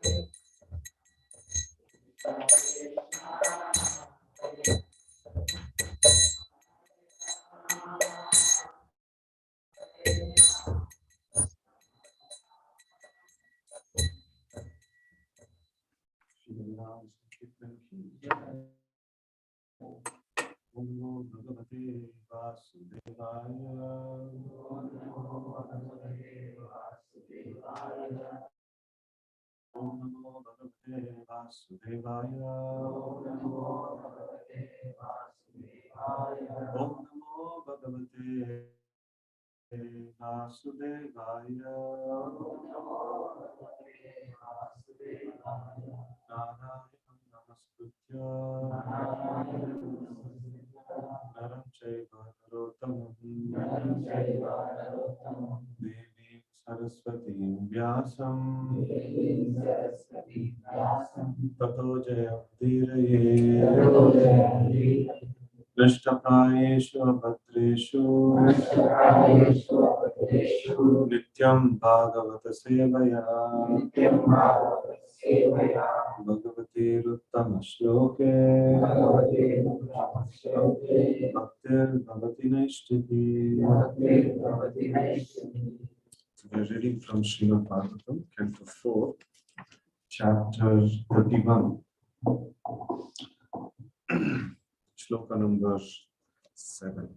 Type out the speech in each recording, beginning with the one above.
Om Namo Bhagavate Vasudevaya. Om Namo Bhagavate Vasudevaya. Om Namo Bhagavate Vasudevaya. Om Namo Bhagavate Vasudevaya. Om Namo Bhagavate Vasudevaya. Om Namo Bhagavate Vasudevaya. Narayana Namaskritya. Naram Chaiva Narottamam. Devim Saraswatim Vyasam. Tato Jayamdiraye. Nishtaprayeshu Abhadreshu. Nityam Bhagavata Sevaya. Bhagavate Ruttama Shloke. Bhaktir Bhavati Naishtiti. We are reading from Srimad Bhagavatam, Canto 4, Chapter 31, Shloka number 7.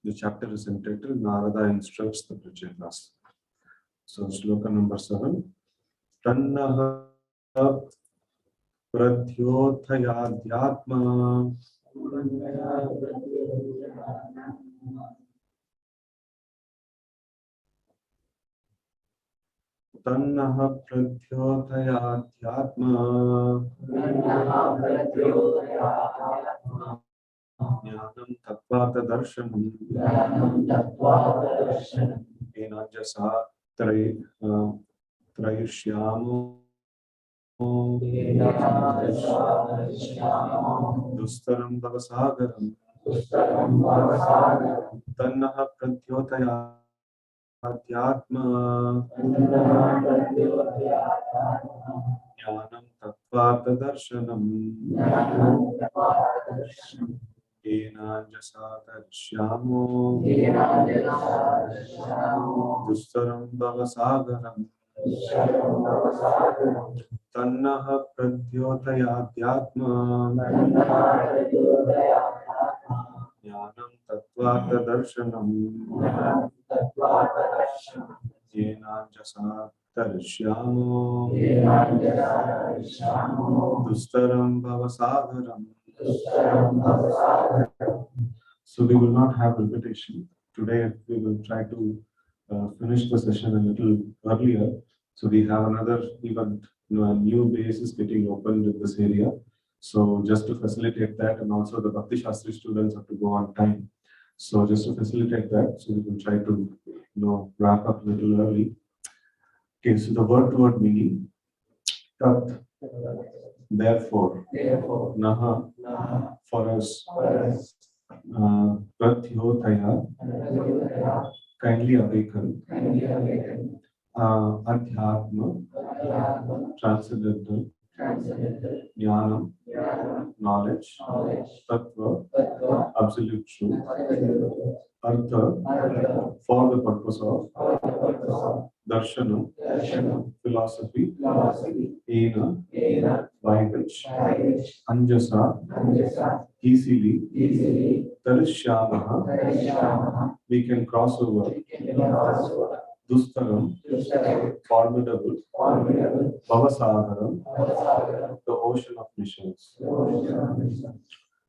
The chapter is entitled Narada Instructs the Prachetas. So, Shloka number 7. Tannaha Pradhyothayadyatma. Tannaha Pradhyothayadyatma. Jnanam Tattvata Darshanam. Enajasa Trayishyamo. Dustaram Bhavasagaram. Tannaha Pradhyothayadyatma. Jnanam Tattvata Darshanam. Enajasa Tarishyamo. Dustaram Bhavasagaram. Tannaha Pradhyothayadyatma. Jnanam Tattvata Darshanam. Enajasa Tarishyamo. Dustaram Bhavasagaram. So we will not have repetition. Today we will try to finish the session a little earlier. So we have another even a new base is getting opened in this area. So just to facilitate that, and also the Bhakti Shastri students have to go on time. So just to facilitate that, so we will try to wrap up a little early. Okay, so the word meaning. Tat, therefore, naha, for us, Pratyothaya, kindly awaken, Adhyatma, transcendental, Jnanam, knowledge, Tattva, absolute truth, Artha, for the purpose of, Darshanam, philosophy, Ena, by which, Anjasa, easily, Tarishyamaha, we can cross over, Dustaram, formidable, Bhavasagaram, the ocean of missions.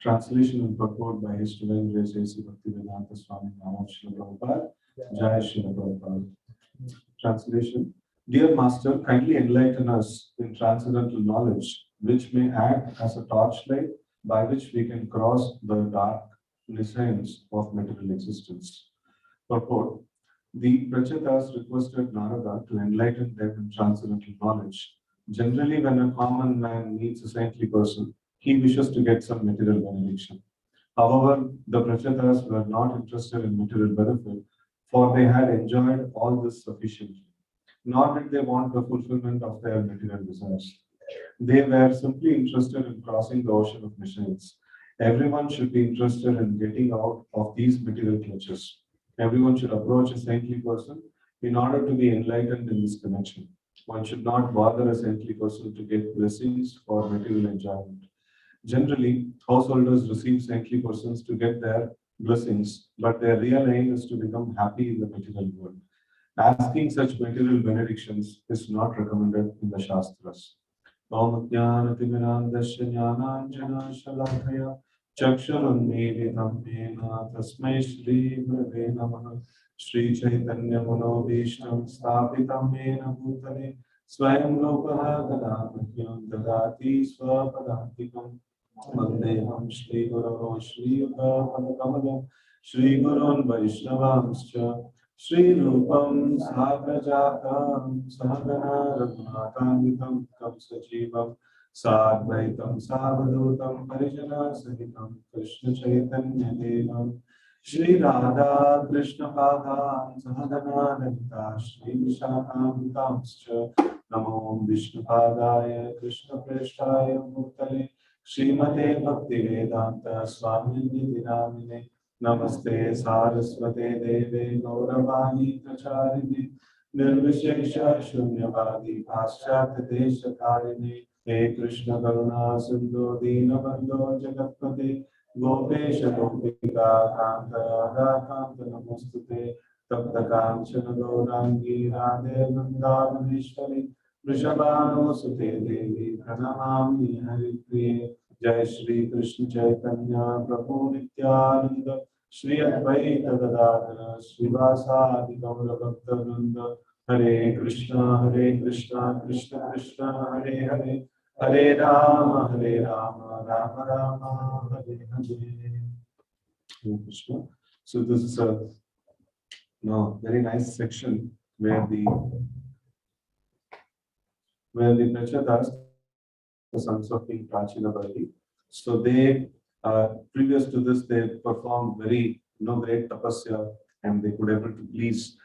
Translation and purport by His Divine Grace A.C. Bhaktivedanta Swami Maharaj Srila Prabhupada, Jai Srila Prabhupada. Translation. Dear Master, kindly enlighten us in transcendental knowledge, which may act as a torchlight by which we can cross the dark descents of material existence. Purport. The Prachetas requested Narada to enlighten them in transcendental knowledge. Generally, when a common man meets a saintly person, he wishes to get some material benediction. However, the Prachetas were not interested in material benefit, for they had enjoyed all this sufficiently. Nor did they want the fulfillment of their material desires. They were simply interested in crossing the ocean of machines. Everyone should be interested in getting out of these material clutches. Everyone should approach a saintly person in order to be enlightened in this connection. One should not bother a saintly person to get blessings for material enjoyment. Generally, householders receive saintly persons to get their blessings, but their real aim is to become happy in the material world. Asking such material benedictions is not recommended in the Shastras. Om Jnanatimirandasya Jnananjana Shalakaya Chakshurunmilitam Yena Tasmai Shri Gurave Namaha Shri Chaitanya Manobhishtam Sthapitam Yena Bhutale Swayam Rupaha Gadadhyam Dadati Swapadantikam Vandeham Shri Guru Shri Uttapadakamalam Shri Gurun Vaishnavamscha Shri Rupam Sahajatam Sahagana Raghunathanvitam Tam Sajivam Sadvaitam Savadutam Parijana Sahitam Krishna Chaitanya Devam Shri Radha Krishna Padam Sahagana Lita Shri Vishakam Tamscha Namo Vishnu Padaya Krishna Preshtaya Murtale Srimate Bhakti Vedanta Swami Nidinamine Namaste Saraswate Deve Gauravani Pracharine Nirvishesha Shunyavadi Paschat Desha Karine He Krishna Karuna Sindhu Dinabandho Jagatpate Gopesha Gopika Kanta Radha Kanta Namostute Tapta Kanchana Gaurangi Radhe Vrindavaneshwari Vrishabhano Sute Devi Pranamami Haripriye Jai Shri Krishna Chaitanya Prabhu Nityananda Shri Advaita Gadadhara Srivasadi Gaura Bhakta Hare Krishna Krishna Krishna Hare Hare Hare Rama Rama Rama Hare Hare. Hare Krishna. So this is a very nice section where the Prachatas, the sons of King Prachinabarhi, so they previous to this they performed very great tapasya, and they could able to please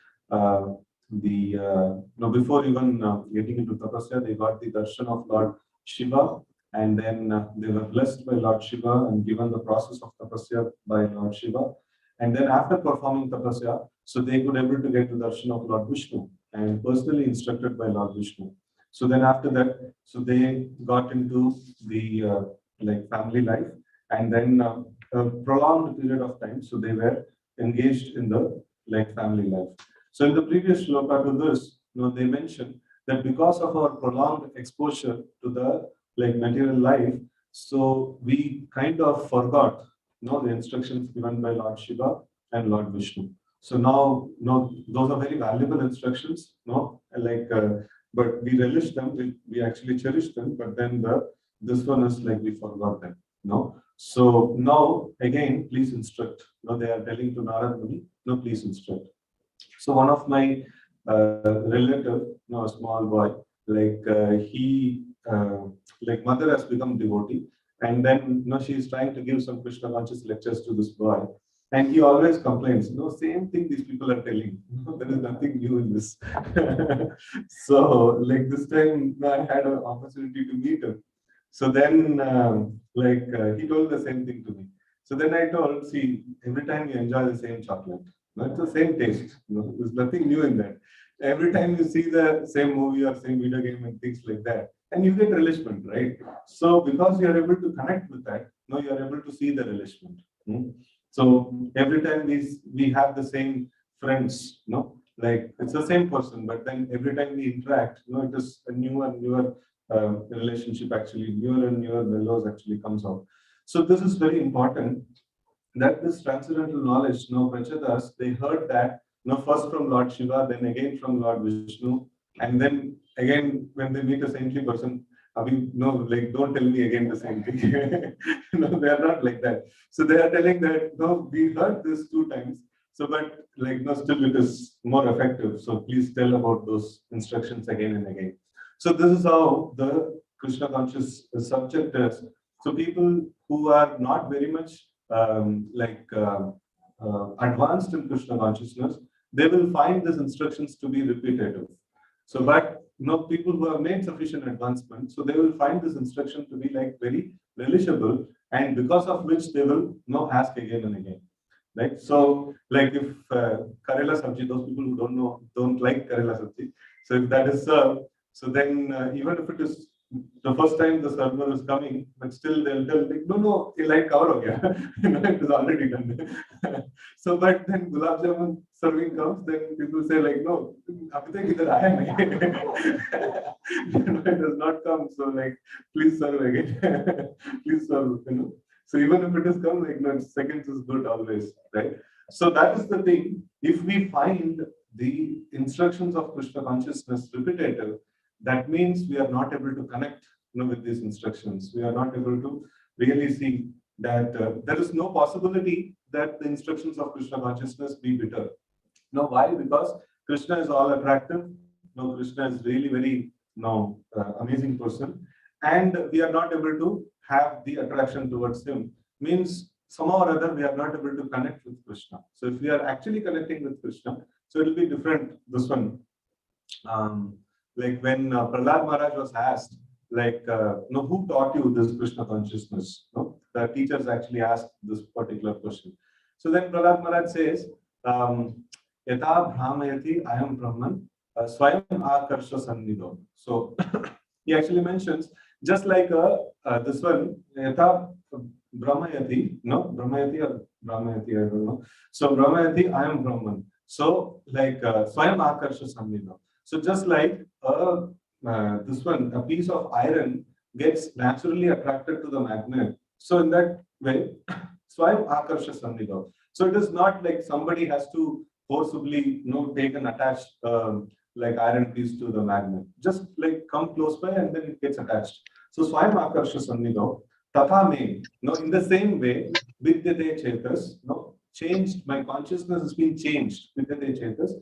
before even getting into tapasya, they got the darshan of Lord Shiva, and then they were blessed by Lord Shiva and given the process of tapasya by Lord Shiva, and then after performing tapasya, so they could able to get the darshan of Lord Vishnu and personally instructed by Lord Vishnu. So then after that, so they got into the family life, and then a prolonged period of time, so they were engaged in the family life. So in the previous shloka to this, they mentioned that because of our prolonged exposure to the material life, so we kind of forgot the instructions given by Lord Shiva and Lord Vishnu. So now those are very valuable instructions, but we relish them, we actually cherish them, but then this one is we forgot them. So now again, please instruct. They are telling to Narad Muni, please instruct. So one of my relative, a small boy, he mother has become devotee, and then she is trying to give some Krishna conscious lectures to this boy. And he always complains, same thing these people are telling. There is nothing new in this. So, this time I had an opportunity to meet him. So then, he told the same thing to me. So then I told, see, every time you enjoy the same chocolate, it's the same taste. There's nothing new in that. Every time you see the same movie or same video game and things like that, and you get relishment, right? So because you are able to connect with that, you are able to see the relishment. So every time we have the same friends, it's the same person, but then every time we interact, it is a newer and newer relationship, actually, newer and newer mellows actually comes out. So this is very important, that this transcendental knowledge, Prachatas, they heard that, first from Lord Shiva, then again from Lord Vishnu, and then again when they meet a saintly person, don't tell me again the same thing. They are not like that. So they are telling that, we heard this 2 times, so but still it is more effective. So please tell about those instructions again and again. So this is how the Krishna conscious subject is. So people who are not very much advanced in Krishna consciousness, they will find these instructions to be repetitive. So, but people who have made sufficient advancement, so they will find this instruction to be like very relishable, and because of which they will ask again and again. Right? So, like if Karela sabji, those people who don't like Karela sabji. So if that is served, so then even if it is the first time the server is coming, but still they'll tell like, no, like cover ho gaya. It is already done. So, but then gulab jamun serving comes, then people say like, no, abhi tak idhar aaya nahi. It does not come. So like, please serve again. Please serve. So even if it is come, like, seconds is good always, right? So that is the thing. If we find the instructions of Krishna consciousness repetitive, that means we are not able to connect with these instructions. We are not able to really see that there is no possibility that the instructions of Krishna consciousness be bitter. Now, why? Because Krishna is all attractive. Krishna is really very amazing person, and we are not able to have the attraction towards him. Means somehow or other we are not able to connect with Krishna. So if we are actually connecting with Krishna, so it will be different. This one, like when Prahlad Maharaj was asked, like, who taught you this Krishna consciousness? The teachers actually asked this particular question. So then Prahlad Maharaj says, Yata Brahmayati Ayam Brahman Swayam Akarsha Sannidho. So he actually mentions, just like this one, Yata Brahmayati, Brahmayati or Brahmayati, I don't know. So Brahmayati Ayam Brahman. So like Swayam Akarsha Sannidho. So just like this one, a piece of iron gets naturally attracted to the magnet. So in that way, Swayam Akarsha Sannidho. So it is not like somebody has to forcibly take an attached like iron piece to the magnet. Just like come close by and then it gets attached. So Swayam Akarsha Sannidho, Tatha me, in the same way, Vidyate Chetas, changed, my consciousness has been changed. Vidyate Chetas.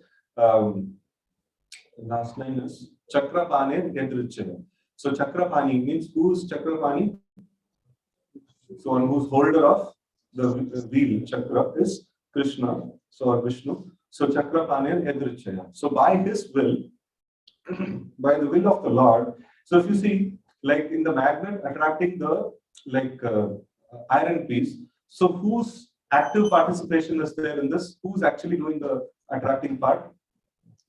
Last line is Chakrapane Yadrichaya. So Chakrapani means who's Chakrapani? So one who's holder of the wheel, Chakra, is Krishna, so or Vishnu. So Chakrapane Yadrichaya. So by his will, by the will of the Lord. So if you see, like in the magnet attracting the iron piece, so whose active participation is there in this? Who's actually doing the attracting part?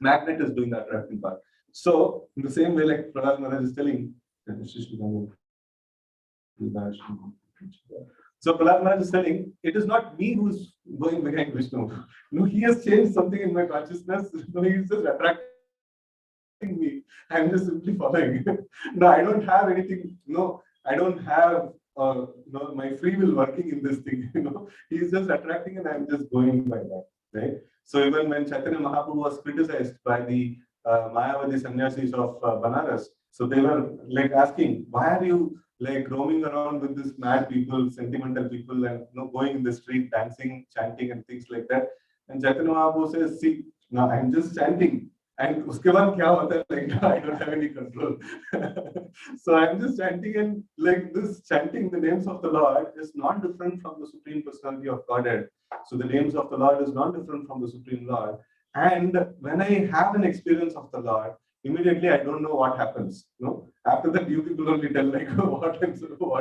Magnet is doing the attracting part. So in the same way, like Prahlad Maharaj is telling, so Prahlad Maharaj is telling, it is not me who's going behind Vishnu. He has changed something in my consciousness. He is just attracting me. I'm just simply following. No, I don't have anything. I don't have my free will working in this thing. He's just attracting, and I'm just going by that. Right? So even when Chaitanya Mahaprabhu was criticized by the Mayavadi sannyasis of Banaras, so they were like asking, why are you like roaming around with these mad people, sentimental people, and going in the street, dancing, chanting, and things like that? And Chaitanya Mahaprabhu says, see, now I'm just chanting. And uske baad kya hota hai? Like, I don't have any control. So I'm just chanting, and like this chanting the names of the Lord is not different from the Supreme Personality of Godhead. So the names of the Lord is not different from the Supreme Lord. And when I have an experience of the Lord, immediately I don't know what happens. After that, you people only tell like what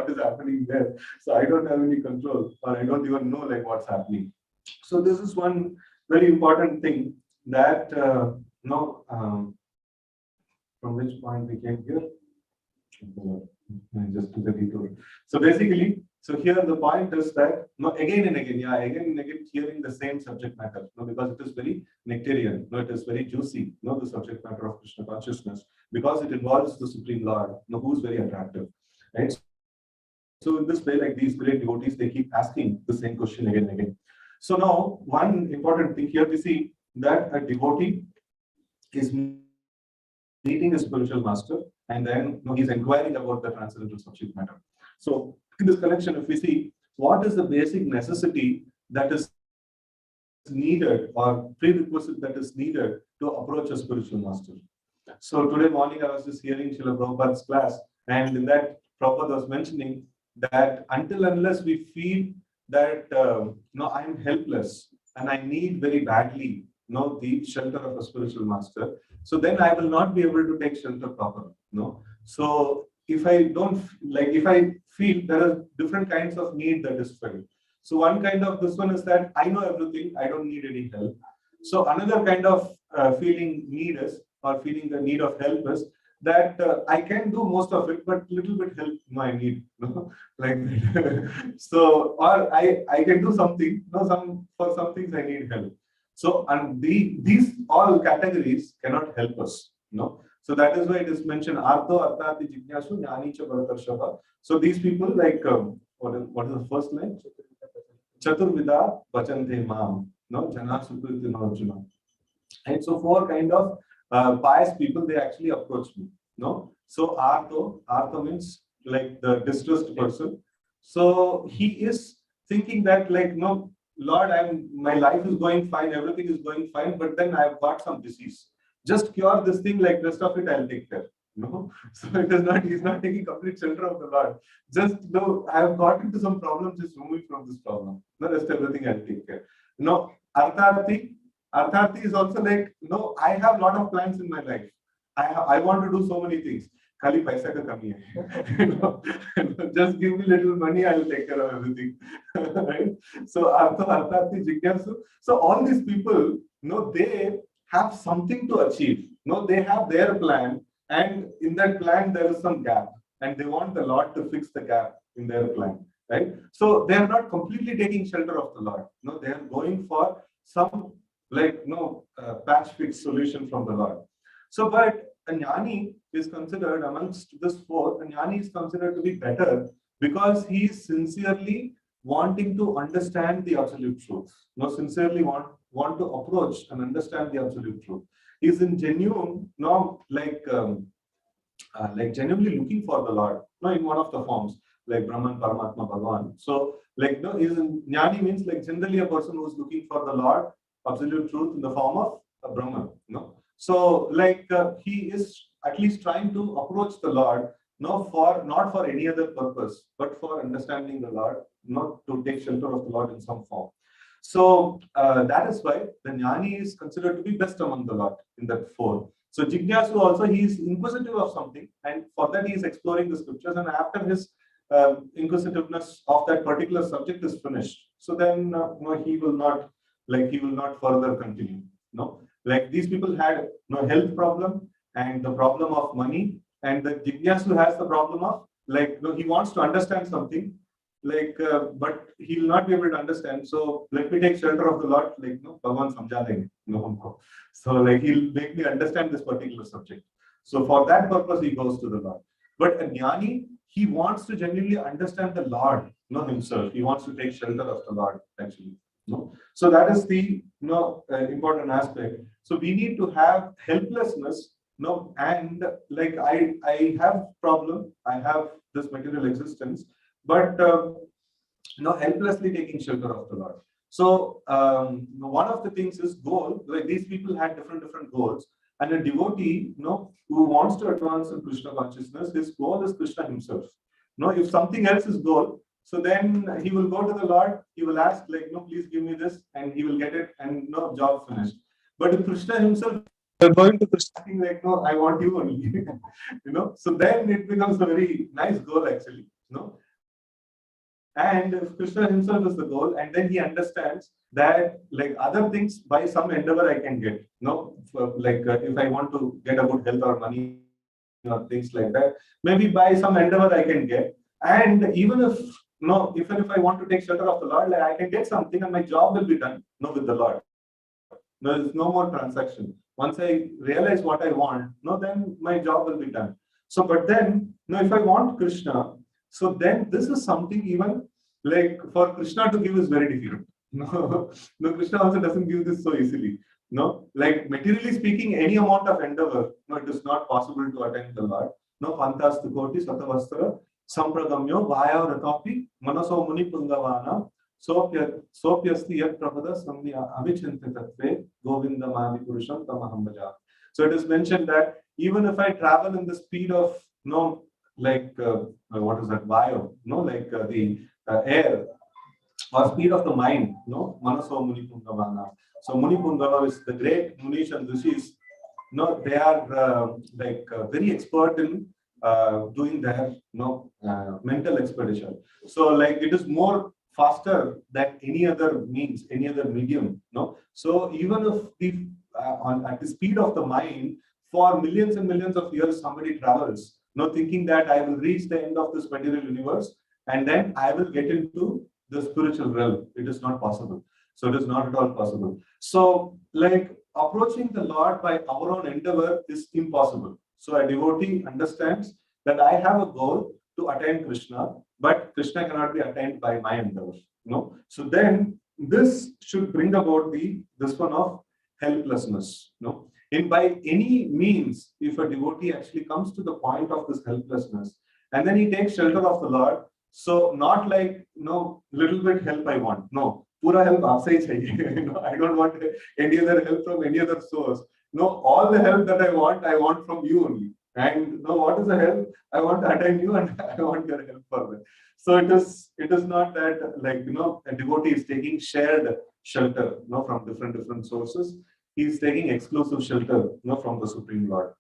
is happening there. So I don't have any control, or I don't even know like what's happening. So this is one very important thing that from which point we came here. Just to the detour. So basically, so here the point is that again and again, hearing the same subject matter, because it is very nectarian, it is very juicy, the subject matter of Krishna consciousness, because it involves the Supreme Lord, who is very attractive, right? So in this way, like these great devotees, they keep asking the same question again and again. So now, one important thing here we see that a devotee is meeting a spiritual master, and then he's inquiring about the transcendental subject matter. So in this connection, if we see what is the basic necessity that is needed or prerequisite that is needed to approach a spiritual master. So today morning I was just hearing Srila Prabhupada's class, and in that Prabhupada was mentioning that until unless we feel that I'm helpless and I need very badly the shelter of a spiritual master, so then I will not be able to take shelter properly. So if I don't if I feel there are different kinds of need that is felt. So one kind of this one is that I know everything, I don't need any help. So another kind of feeling need is, or feeling the need of help is that I can do most of it, but little bit help I need, like so, or I can do something, some for some things I need help. So and these all categories cannot help us, So that is why it is mentioned Artho Arthati Jignasu Jnani Cha Bharatarshava. So these people what is the first line? Chaturvida Vachante Mam, Jana Sukriti Arjuna. And so four kind of pious people, they actually approach me. So Artho means like the distressed person. So he is thinking that Lord, my life is going fine, everything is going fine, but then I've got some disease. Just cure this thing, like rest of it I'll take care. So it is not, he's not taking complete shelter of the Lord. Just I have got into some problems, just remove me from this problem. The rest everything I'll take care. Artharthi is also like, I have a lot of plans in my life. I want to do so many things. Khali paisa ka kami hai. Just give me little money, I will take care of everything. Right? So Artharthi Jignasu. So all these people, they have something to achieve. They have their plan, and in that plan there is some gap, and they want the Lord to fix the gap in their plan. Right? So they are not completely taking shelter of the Lord. They are going for some patch fix solution from the Lord. So, but a jnani is considered amongst this four, a jnani is considered to be better because he is sincerely wanting to understand the absolute truth. Sincerely want to approach and understand the absolute truth. He is in genuine, genuinely looking for the Lord, in one of the forms, like Brahman, Paramatma, Bhagavan. So, jnani means generally a person who is looking for the Lord, absolute truth in the form of a Brahman. So, he is at least trying to approach the Lord, not for any other purpose, but for understanding the Lord, not to take shelter of the Lord in some form. So that is why the jnani is considered to be best among the Lord in that four. So Jignasu also, he is inquisitive of something, and for that he is exploring the scriptures, and after his inquisitiveness of that particular subject is finished, so then he will not further continue. Like these people had health problem and the problem of money, and the Jignasu has the problem of he wants to understand something, but he will not be able to understand. So let me take shelter of the Lord, Bhagavan samjha denge, So he'll make me understand this particular subject. So for that purpose he goes to the Lord. But a jnani, he wants to genuinely understand the Lord, himself. He wants to take shelter of the Lord actually. So that is the important aspect. So we need to have helplessness, and I have problem, I have this material existence, but helplessly taking shelter of the Lord. So one of the things is goal. Like these people had different goals, and a devotee, who wants to advance in Krishna consciousness, his goal is Krishna himself. If something else is goal, so then he will go to the Lord, he will ask, please give me this, and he will get it, and job finished. But if Krishna himself is going to Krishna, I want you only, so then it becomes a very nice goal actually, And if Krishna himself is the goal, and then he understands that other things by some endeavor I can get, if I want to get a good health or money or things like that, maybe by some endeavor I can get, and even if I want to take shelter of the Lord, I can get something and my job will be done, with the Lord. There is no more transaction. Once I realize what I want, then my job will be done. So, but then, if I want Krishna, so then this is something even for Krishna to give is very difficult. Krishna also doesn't give this so easily. Materially speaking, any amount of endeavor, it is not possible to attain the Lord. Pantastu koti satavastra sampragamyo vaya ratapi manaso muni pungavana sopyasti yat prapada samya avichintatve govinda madi purusham tamaham bhaja. So it is mentioned that even if I travel in the speed of what is that, vaya, the air, or speed of the mind, no, Manaso Muni Pungavana. So Muni Pungava is the great Munish and Rishis. No, they are very expert in doing their mental expedition. So like it is more faster than any other means, any other medium. No, so even if the at the speed of the mind, for millions and millions of years, somebody travels, thinking that I will reach the end of this material universe and then I will get into the spiritual realm. It is not possible. So it is not at all possible. So like approaching the Lord by our own endeavor is impossible. So a devotee understands that I have a goal to attain Krishna, but Krishna cannot be attained by my endeavor. So then this should bring about this one of helplessness. In by any means, if a devotee actually comes to the point of this helplessness, and then he takes shelter of the Lord, so not like little bit help I want. No, pura help aapse hi chahiye. I don't want any other help from any other source. No, all the help that I want from you only. And what is the help? I want to attain you, and I want your help for that. So it is not that like a devotee is taking shared shelter from different sources. He is taking exclusive shelter from the Supreme Lord.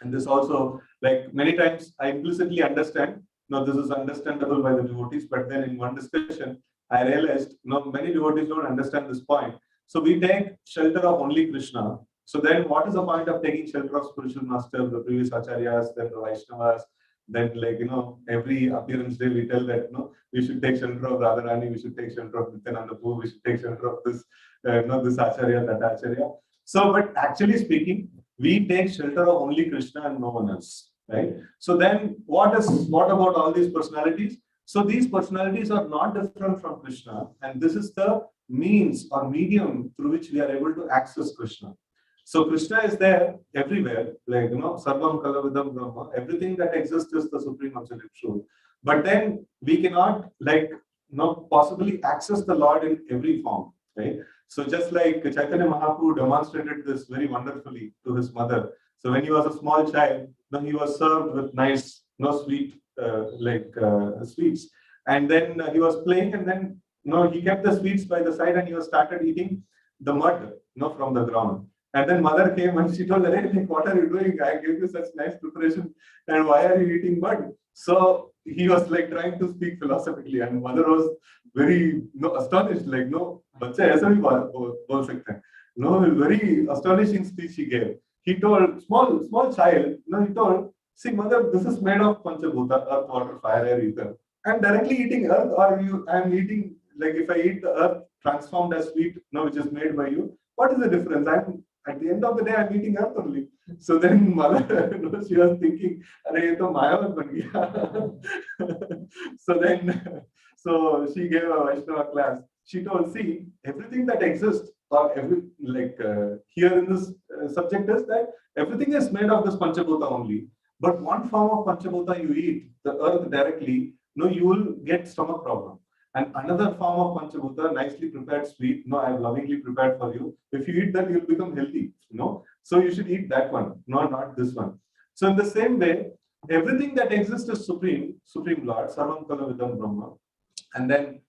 And this also, like many times I implicitly understand, this is understandable by the devotees, but then in one discussion I realized many devotees don't understand this point. So we take shelter of only Krishna. So then what is the point of taking shelter of spiritual master, the previous acharyas, then the Vaishnavas, then every appearance day we tell that we should take shelter of Radharani, we should take shelter of Nityananda Prabhu, we should take shelter of this this acharya, that acharya. So but actually speaking, we take shelter of only Krishna and no one else, right? So then what about all these personalities? So these personalities are not different from Krishna, and this is the means or medium through which we are able to access Krishna. So Krishna is there everywhere, like Sarvam Kalavidam Brahma. Everything that exists is the supreme absolute truth. But then we cannot possibly access the Lord in every form, right? So just like Chaitanya Mahaprabhu demonstrated this very wonderfully to his mother. So when he was a small child, he was served with nice, sweet, sweets, and then he was playing, and then he kept the sweets by the side, and he was started eating the mud, from the ground. And then mother came and she told, "Hey, what are you doing? I gave you such nice preparation, and why are you eating mud?" So he was like trying to speak philosophically, and mother was very astonished, like बच्चे ऐसा भी बोल सकते हैं. Very astonishing speech he gave. He told small child, he told, "See, mother, this is made of panchabhuta, earth, water, fire, air, ether. I'm directly eating earth, or I'm eating, like if I eat the earth transformed as sweet, which is made by you, what is the difference? At the end of the day, I'm eating earth only." So then mother, she was thinking, "Arey, ye to Mayavat ban gaya." So she gave a Vaishnava class. She told, "See, everything that exists, or here in this subject is that everything is made of this Panchabhuta only. But one form of Panchabhuta you eat, the earth directly, you will get stomach problem. And another form of Panchabhuta, nicely prepared sweet, I have lovingly prepared for you. If you eat that, you'll become healthy. So you should eat that one, not this one." So in the same way, everything that exists is Supreme Lord, Sarvam Kala Vidam Brahma. And then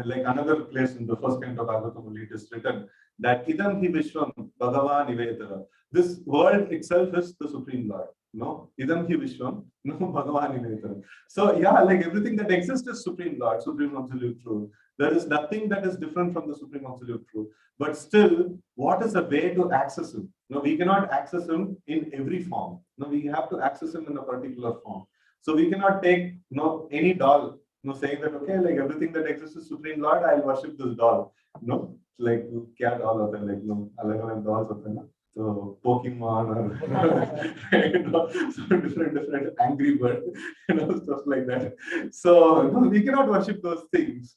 like another place in the first canto of Bhagavatam, it is written that Idam hi Vishwam Bhagavan Nivedara. This world itself is the Supreme Lord. Idam hi Vishwam Bhagavan Nivedara. So yeah, like everything that exists is Supreme Lord, Supreme Absolute Truth. There is nothing that is different from the Supreme Absolute Truth. But still, what is the way to access Him? We cannot access Him in every form. We have to access Him in a particular form. So we cannot take any doll, saying that, okay, like everything that exists is Supreme Lord, I'll worship this doll. Like kya doll hota hai, like alag dolls hota hai na. So Pokemon or so different Angry Bird, stuff like that. So we cannot worship those things.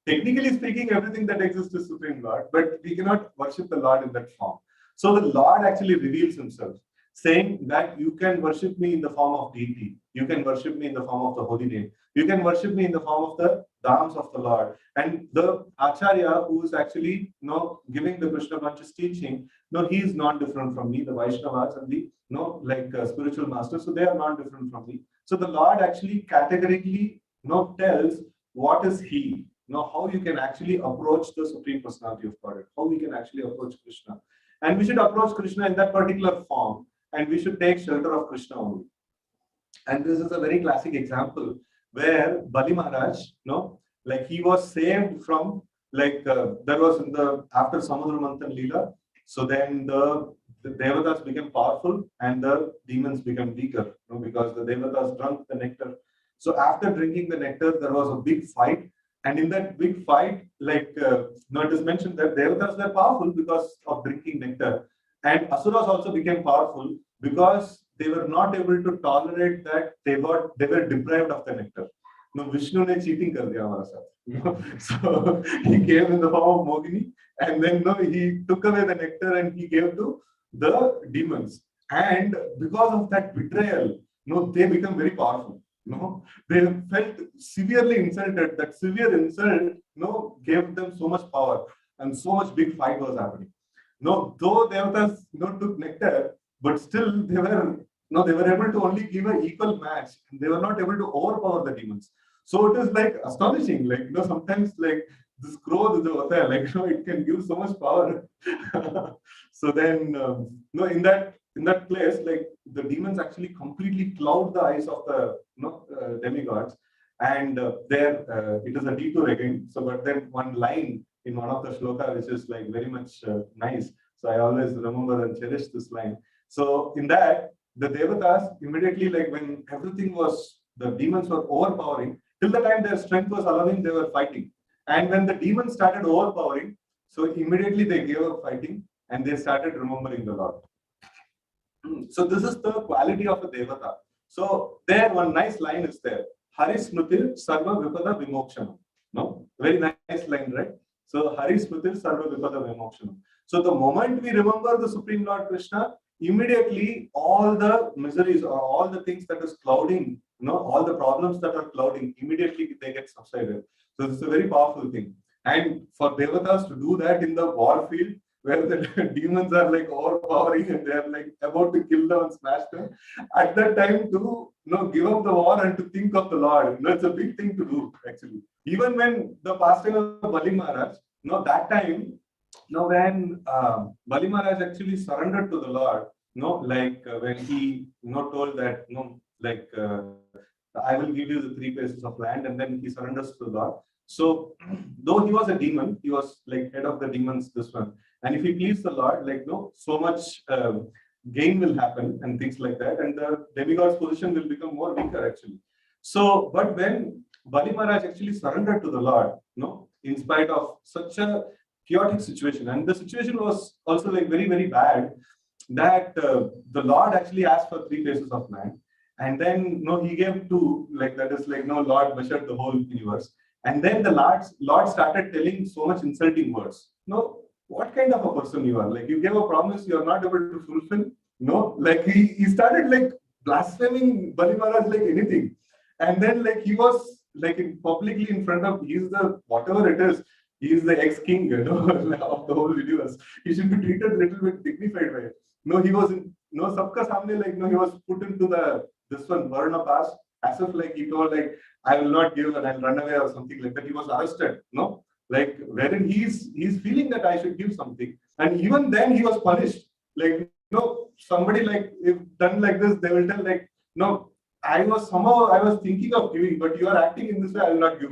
Technically speaking, everything that exists is Supreme Lord, but we cannot worship the Lord in that form. So the Lord actually reveals Himself, saying that you can worship me in the form of deity. You can worship me in the form of the holy name. You can worship me in the form of the dhams of the Lord. And the Acharya who is actually giving the Krishna conscious teaching, he is not different from me. The Vaishnavas and the spiritual masters, so they are not different from me. So the Lord actually categorically tells what is He. how you can actually approach the Supreme Personality of Godhead, how we can actually approach Krishna. And we should approach Krishna in that particular form, and we should take shelter of Krishna only. And this is a very classic example where Bali Maharaj, like he was saved from, like there was in the after Samudra Manthan Leela. So then the Devatas became powerful and the demons became weaker, because the Devatas drank the nectar. So after drinking the nectar, there was a big fight. And in that big fight, like it is mentioned that Devatas were powerful because of drinking nectar. And Asuras also became powerful because they were not able to tolerate that they were deprived of the nectar. Vishnu ne cheating kar diya hamara saath. So he came in the form of Mogini, and then he took away the nectar and he gave to the demons. And because of that betrayal, they become very powerful. They felt severely insulted. That severe insult, gave them so much power, and so much big fight was happening. Though Devatas, took nectar, but still they were able to only give an equal match, and they were not able to overpower the demons. So it is like astonishing. Like sometimes like this growth is hotel, like it can give so much power. So then in that place, like the demons actually completely cloud the eyes of the demigods, and there it is a detour again. So but then one line in one of the shloka which is like very much nice. So I always remember and cherish this line. So in that, the Devatas immediately, like when everything was, the demons were overpowering, till the time their strength was allowing, they were fighting. And when the demons started overpowering, so immediately they gave up fighting and they started remembering the Lord. So this is the quality of a Devata. So there one nice line is there. Harismritir sarva vipada vimokshana. Very nice line, right? So Harismritir sarva vipada vimokshana. So the moment we remember the Supreme Lord Krishna, immediately all the miseries or all the things that is clouding, all the problems that are clouding, immediately they get subsided. So this is a very powerful thing. And for Devatas to do that in the war field, where the demons are like overpowering and they are like about to kill them and smash them, at that time to give up the war and to think of the Lord, it's a big thing to do actually. Even when the pastime of Bali Maharaj, that time, when Bali Maharaj actually surrendered to the Lord, when he told that I will give you the 3 places of land, and then he surrenders to the Lord. So though he was a demon, he was like head of the demons, this one. And if he pleased the Lord, so much gain will happen and things like that, and the demigod's position will become more weaker actually. So, but when Bali Maharaj actually surrendered to the Lord, in spite of such a chaotic situation, and the situation was also like very, very bad, that the Lord actually asked for 3 places of land, and then he gave 2, that is Lord measured the whole universe, and then the Lord started telling so much insulting words. What kind of a person you are? Like you gave a promise you are not able to fulfill. He started blaspheming Bali Maharaj like anything, and then he was publicly in front of, he's the whatever it is. He is the ex-king, of the whole universe. He should be treated a little bit dignified way. He was in, sabka samne, he was put into this one, Varna pass, as if he told, I will not give and I'll run away or something like that. He was arrested, wherein he's feeling that I should give something. And even then he was punished. Somebody if done like this, they will tell I was thinking of giving, but you are acting in this way, I will not give.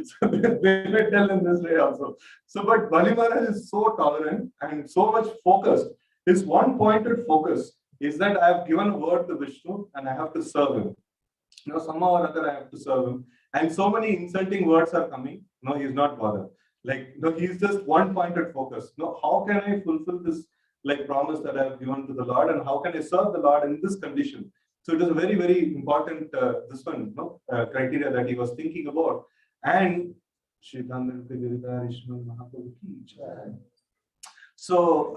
So they may tell in this way also. So, but Bali Maharaj is so tolerant and so much focused. His one pointed focus is that I have given a word to Vishnu and I have to serve him. Somehow or other I have to serve him. And so many insulting words are coming. He is not bothered. He's just one pointed focus. How can I fulfill this promise that I have given to the Lord, and how can I serve the Lord in this condition? So it is a very, very important criteria that he was thinking about. And so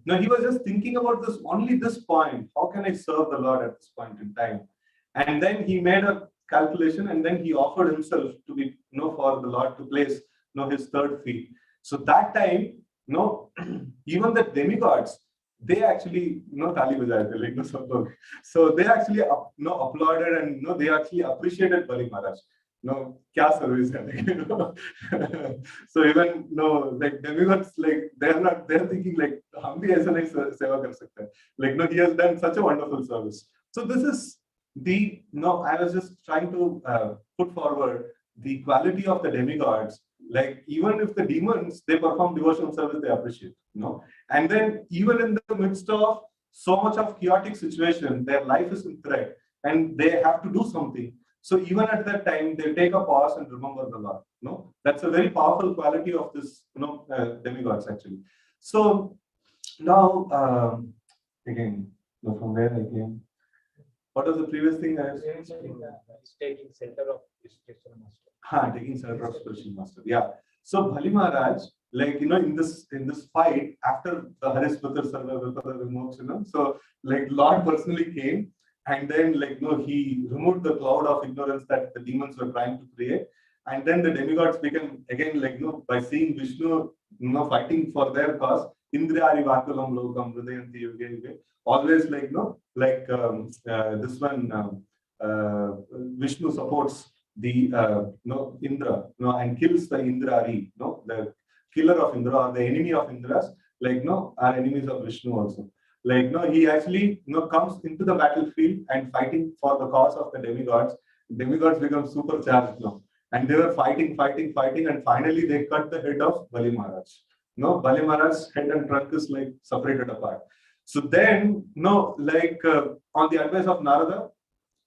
he was just thinking about only this point. How can I serve the Lord at this point in time? And then he made a calculation, and then he offered himself to be for the Lord to place his 3rd feet. So that time, even the demigods, they actually tali bajayate, so they actually applauded, and they actually appreciated Bali Maharaj. no, kya service hai, like, you know. So even no, like demigods, like they're thinking like, hum bhi aisa nahi seva kar sakte. Like no, he has done such a wonderful service. So this is the no. I was just trying to put forward the quality of the demigods. Like even if the demons they perform devotional service, they appreciate, you know. And then even in the midst of so much of chaotic situation, their life is in threat, and they have to do something. So even at that time, they take a pause and remember the Lord. No, that's a very powerful quality of this, demigods actually. So now, again, from where I came. What was the previous thing I was saying? He's taking center of spiritual master. Taking center of spiritual master. Yeah. So Bali Maharaj, like in this fight after the Harismatra Sarva removes, so like Lord personally came and then he removed the cloud of ignorance that the demons were trying to create, and then the demigods became again by seeing Vishnu fighting for their cause. Indriyari Vakulam Lokam Hridayanti Yuge Yuge. Always this one Vishnu supports the Indra, and kills the Indrari, the killer of Indra or the enemy of Indras, are enemies of Vishnu also. He actually comes into the battlefield and fighting for the cause of the demigods. Demigods become supercharged now, and they were fighting, and finally they cut the head of Bali Maharaj. Bali Maharaj's head and trunk is separated apart. So then, on the advice of Narada,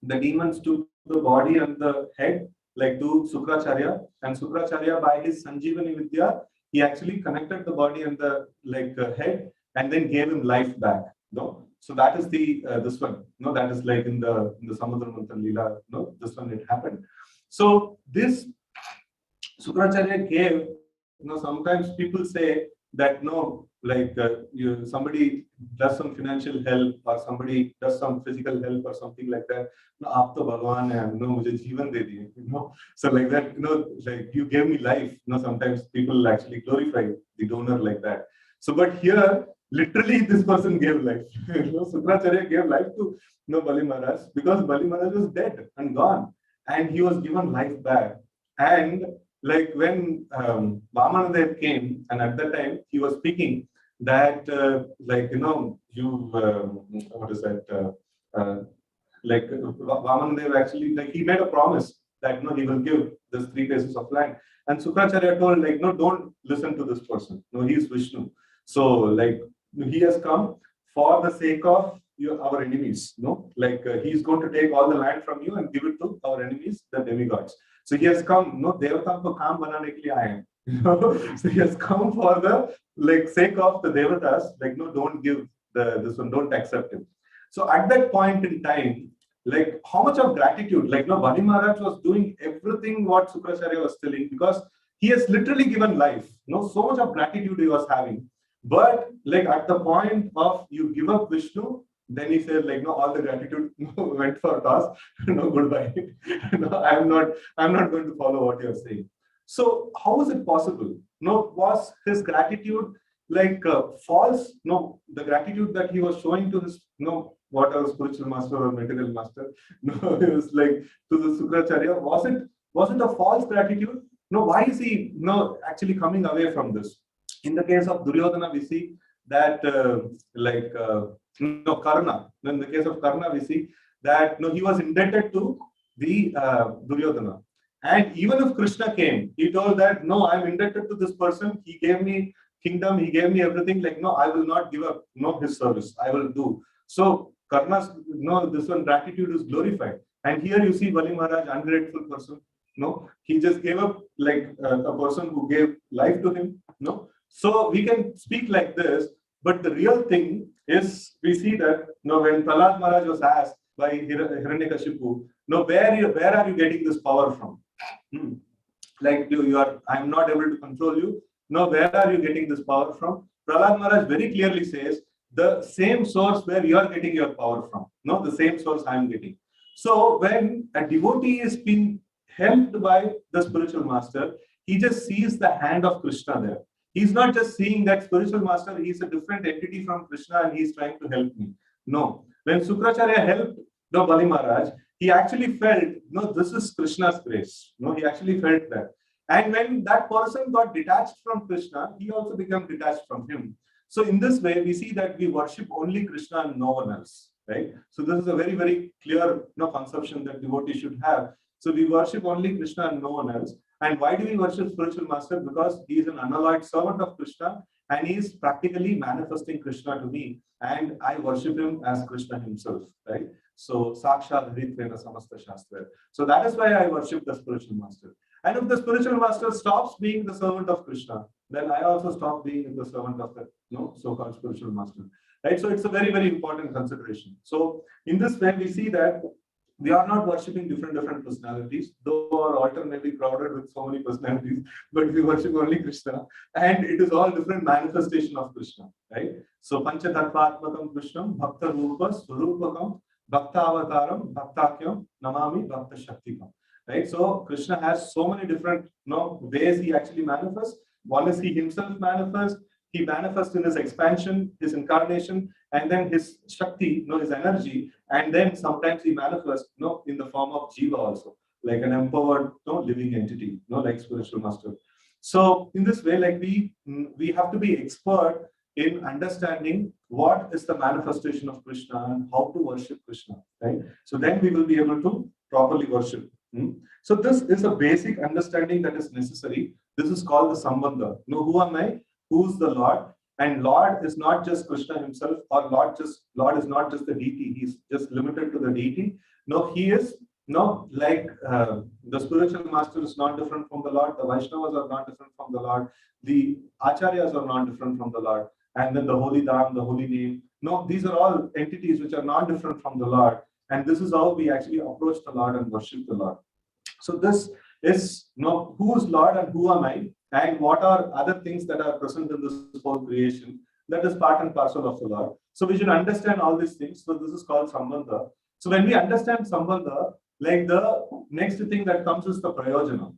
the demons took the body and the head to Sukracharya, and Sukracharya by his Sanjeevani Vidya, he actually connected the body and the head and then gave him life back. So that is the this one. That is in the Samudra Manthan Leela. This one it happened. So this Sukracharya gave. Sometimes people say that somebody does some financial help or somebody does some physical help or something like that. Aap to Bhagwan hai, mujhe jeevan de diye. So like that, you gave me life. Sometimes people actually glorify the donor like that. So but here, literally this person gave life. Sukracharya gave life to Bali Maharaj because Bali Maharaj was dead and gone, and he was given life back. And when Vamanadev came, and at that time he was speaking that what is that? Vamanadev actually he made a promise that he will give this 3 pieces of land, and Sukracharya told don't listen to this person. He is Vishnu. So he has come for the sake of our enemies. He's going to take all the land from you and give it to our enemies, the demigods. So he has come, Devata ko kaam banane ke liye aaye hain. So he has come for the sake of the Devatas, don't give this one, don't accept him. So at that point in time, how much of gratitude, Bali Maharaj was doing everything what Sukracharya was telling, because he has literally given life. So much of gratitude he was having. But at the point of you give up Vishnu, then he said all the gratitude went for toss. Goodbye. I'm not going to follow what you're saying. So how is it possible? Was his gratitude false? The gratitude that he was showing to his whatever spiritual master or material master, it was to the Sukracharya. Was it a false gratitude? Why is he actually coming away from this? In the case of Duryodhana, we see that Karna. In the case of Karna, we see that he was indebted to the Duryodhana. And even if Krishna came, he told that I'm indebted to this person. He gave me kingdom. He gave me everything. I will not give up his service. I will do. So Karna's this one gratitude is glorified. And here you see Bali Maharaj, ungrateful person. He just gave up a person who gave life to him. So we can speak like this, but the real thing is we see that when Prahlad Maharaj was asked by Hiranyakashipu, where are you getting this power from? I'm not able to control you. Where are you getting this power from? Prahlad Maharaj very clearly says the same source where you are getting your power from. The same source I am getting. So when a devotee is being helped by the spiritual master, he just sees the hand of Krishna there. He's not just seeing that spiritual master, he's a different entity from Krishna and he's trying to help me. No. When Sukracharya helped the Bali Maharaj, he actually felt, no, this is Krishna's grace. No, he actually felt that. And when that person got detached from Krishna, he also became detached from him. So in this way, we see that we worship only Krishna and no one else, right? So this is a very, very clear, conception that devotee should have. So we worship only Krishna and no one else. And why do we worship spiritual master? Because he is an unalloyed servant of Krishna and he is practically manifesting Krishna to me. And I worship him as Krishna himself, right? So Sakshat Haritrena Samasta Shastra. So that is why I worship the spiritual master. And if the spiritual master stops being the servant of Krishna, then I also stop being the servant of the so-called spiritual master. Right? So it's a very, very important consideration. So in this way, we see that we are not worshipping different personalities, though our altar may be crowded with so many personalities, but we worship only Krishna, and it is all different manifestation of Krishna, right? So Pancha Tattvatmakam Krishnam, Bhakta Rupa, Swarupakam, Bhakta Avataram, Bhaktakyam, Namami, Bhakta Shaktikam. Right? So Krishna has so many different ways he actually manifests. One is he himself manifests. He manifests in his expansion, his incarnation, and then his Shakti, his energy, and then sometimes he manifests, in the form of Jiva also, like an empowered, living entity, like spiritual master. So in this way, like we have to be expert in understanding what is the manifestation of Krishna and how to worship Krishna, right? So then we will be able to properly worship. So this is a basic understanding that is necessary. This is called the Sambandha. Who am I? Who's the Lord? And Lord is not just Krishna himself, or Lord is not just the deity. He's just limited to the deity. No, he is like the spiritual master is not different from the Lord. The Vaishnavas are not different from the Lord. The Acharyas are not different from the Lord. And then the holy Dham, the holy name. No, these are all entities which are not different from the Lord. And this is how we actually approach the Lord and worship the Lord. So this is who is Lord and who am I, and what are other things that are present in this whole creation that is part and parcel of the Lord. So we should understand all these things. So this is called Sambandha. So when we understand Sambandha, like the next thing that comes is the Prayojana.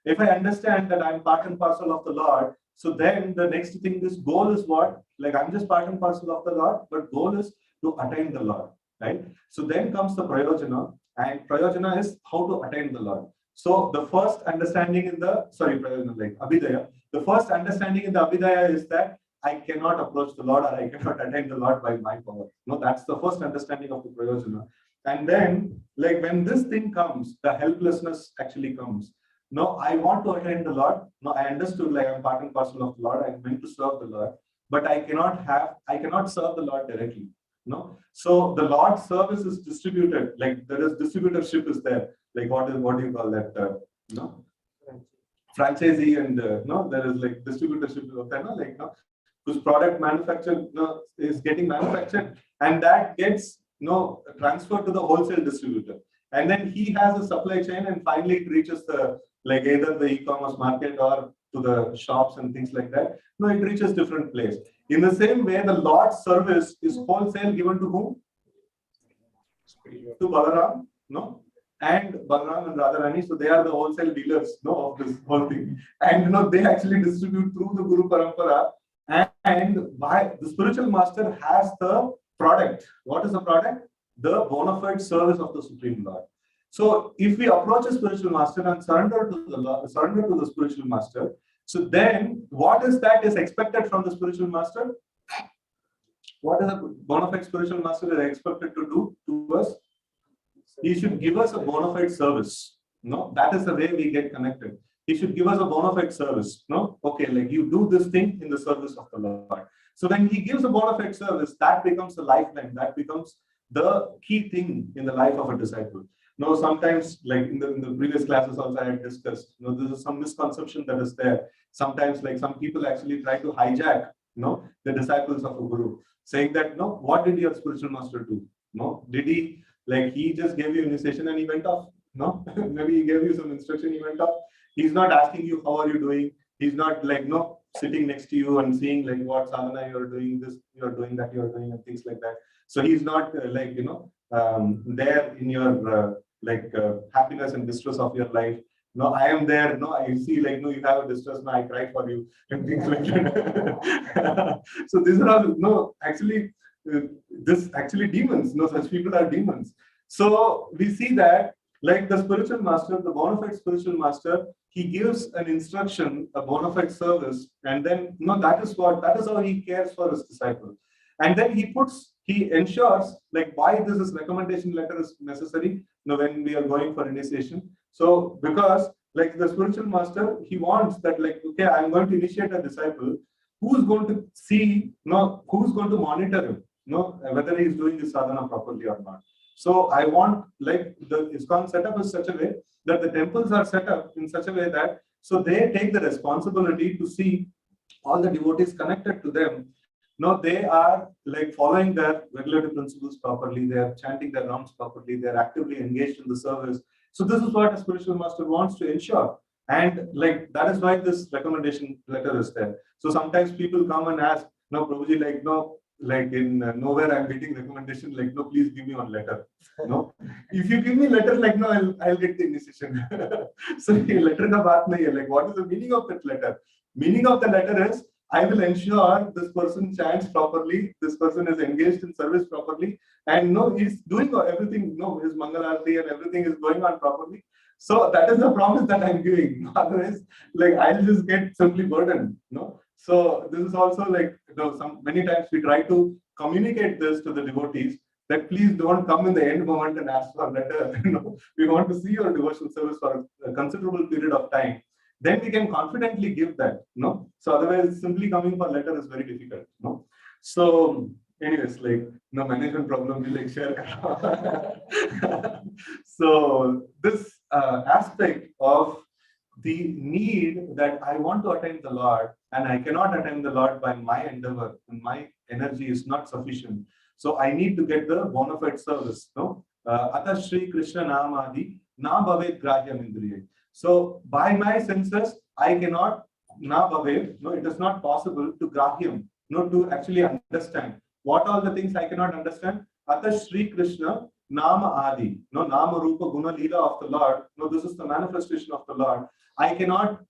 If I understand that I'm part and parcel of the Lord, so then the next thing, this goal is what? Like I'm just part and parcel of the Lord, but goal is to attain the Lord, right? So then comes the Prayojana, and Prayojana is how to attain the Lord. So the first understanding in the, like Abhidaya, the first understanding in the Abhidaya is that I cannot approach the Lord or I cannot attain the Lord by my power. That's the first understanding of the Prayojana. And then, like when this thing comes, the helplessness actually comes. I want to attain the Lord. I understood like I'm part and parcel of the Lord. I'm meant to serve the Lord, but I cannot serve the Lord directly. So the Lord's service is distributed. Like there is distributorship is there. Like what do you call that? Franchisee and there is like distributorship of that. Like whose product manufactured is getting manufactured, and that gets transferred to the wholesale distributor, and then he has a supply chain, and finally it reaches the either the e-commerce market or to the shops and things like that. It reaches different place. In the same way, the Lord's service is wholesale given to whom? To Balaram, and Balaram and Radharani. So they are the wholesale dealers, of this whole thing. And they actually distribute through the Guru Parampara. And by the spiritual master has the product. What is the product? The bona fide service of the Supreme Lord. So if we approach a spiritual master and surrender to the spiritual master, so then what is that is expected from the spiritual master? What is a bona fide spiritual master is expected to do to us? He should give us a bona fide service. That is the way we get connected. He should give us a bona fide service. Okay, like you do this thing in the service of the Lord. So when he gives a bona fide service, that becomes the lifeline. That becomes the key thing in the life of a disciple. Sometimes, like in the previous classes also I had discussed, there is some misconception that is there. Sometimes, like some people actually try to hijack, the disciples of a guru, saying that, what did your spiritual master do? Did he, like he just gave you initiation and he went off? Maybe he gave you some instruction, he went off. He's not asking you, how are you doing? He's not like, sitting next to you and seeing like what sadhana you're doing, this, you're doing that, you're doing, and things like that. So he's not there in your happiness and distress of your life. I am there. I see like, you have a distress. I cry for you and things like that. So these are all, actually, this actually demons. Such people are demons. So we see that like the spiritual master, the bona fide spiritual master, he gives an instruction, a bona fide service, and then that is how he cares for his disciple. And then he ensures like why this recommendation letter is necessary when we are going for initiation. So because like the spiritual master, he wants that like, okay, I'm going to initiate a disciple who's going to see, who's going to monitor him, whether he's doing the sadhana properly or not. So I want like the ISKCON setup is such a way that the temples are set up in such a way that so they take the responsibility to see all the devotees connected to them. They are like following their regulative principles properly. They are chanting their rounds properly. They are actively engaged in the service. So this is what a spiritual master wants to ensure. And like that is why this recommendation letter is there. So sometimes people come and ask, no, Prabhuji, like no, like in nowhere I'm getting recommendation, like no, please give me one letter. No, if you give me letter, like no, I'll get the initiation. So letter ka baat nahi hai. Like what is the meaning of that letter? Meaning of the letter is I will ensure this person chants properly, this person is engaged in service properly, and he's doing everything, his Mangalarti and everything is going on properly. So that is the promise that I'm giving. Otherwise, like I'll just get simply burdened. So this is also like many times we try to communicate this to the devotees that please don't come in the end moment and ask for a letter. We want to see your devotional service for a considerable period of time. Then we can confidently give that. So otherwise, simply coming for letter is very difficult. So anyways, like management problem we like share. So this aspect of the need that I want to attain the Lord and I cannot attain the Lord by my endeavor and my energy is not sufficient. So I need to get the bona fide service. Ata Shri Krishna Namadi Na Bhavet Grahyam Indriye. So by my senses, I cannot na bhavet. It is not possible to grahyam, to actually understand. What all the things I cannot understand? Ata Shri Krishna Nama Adi, Nama Rupa Guna Leela of the Lord. This is the manifestation of the Lord. I cannot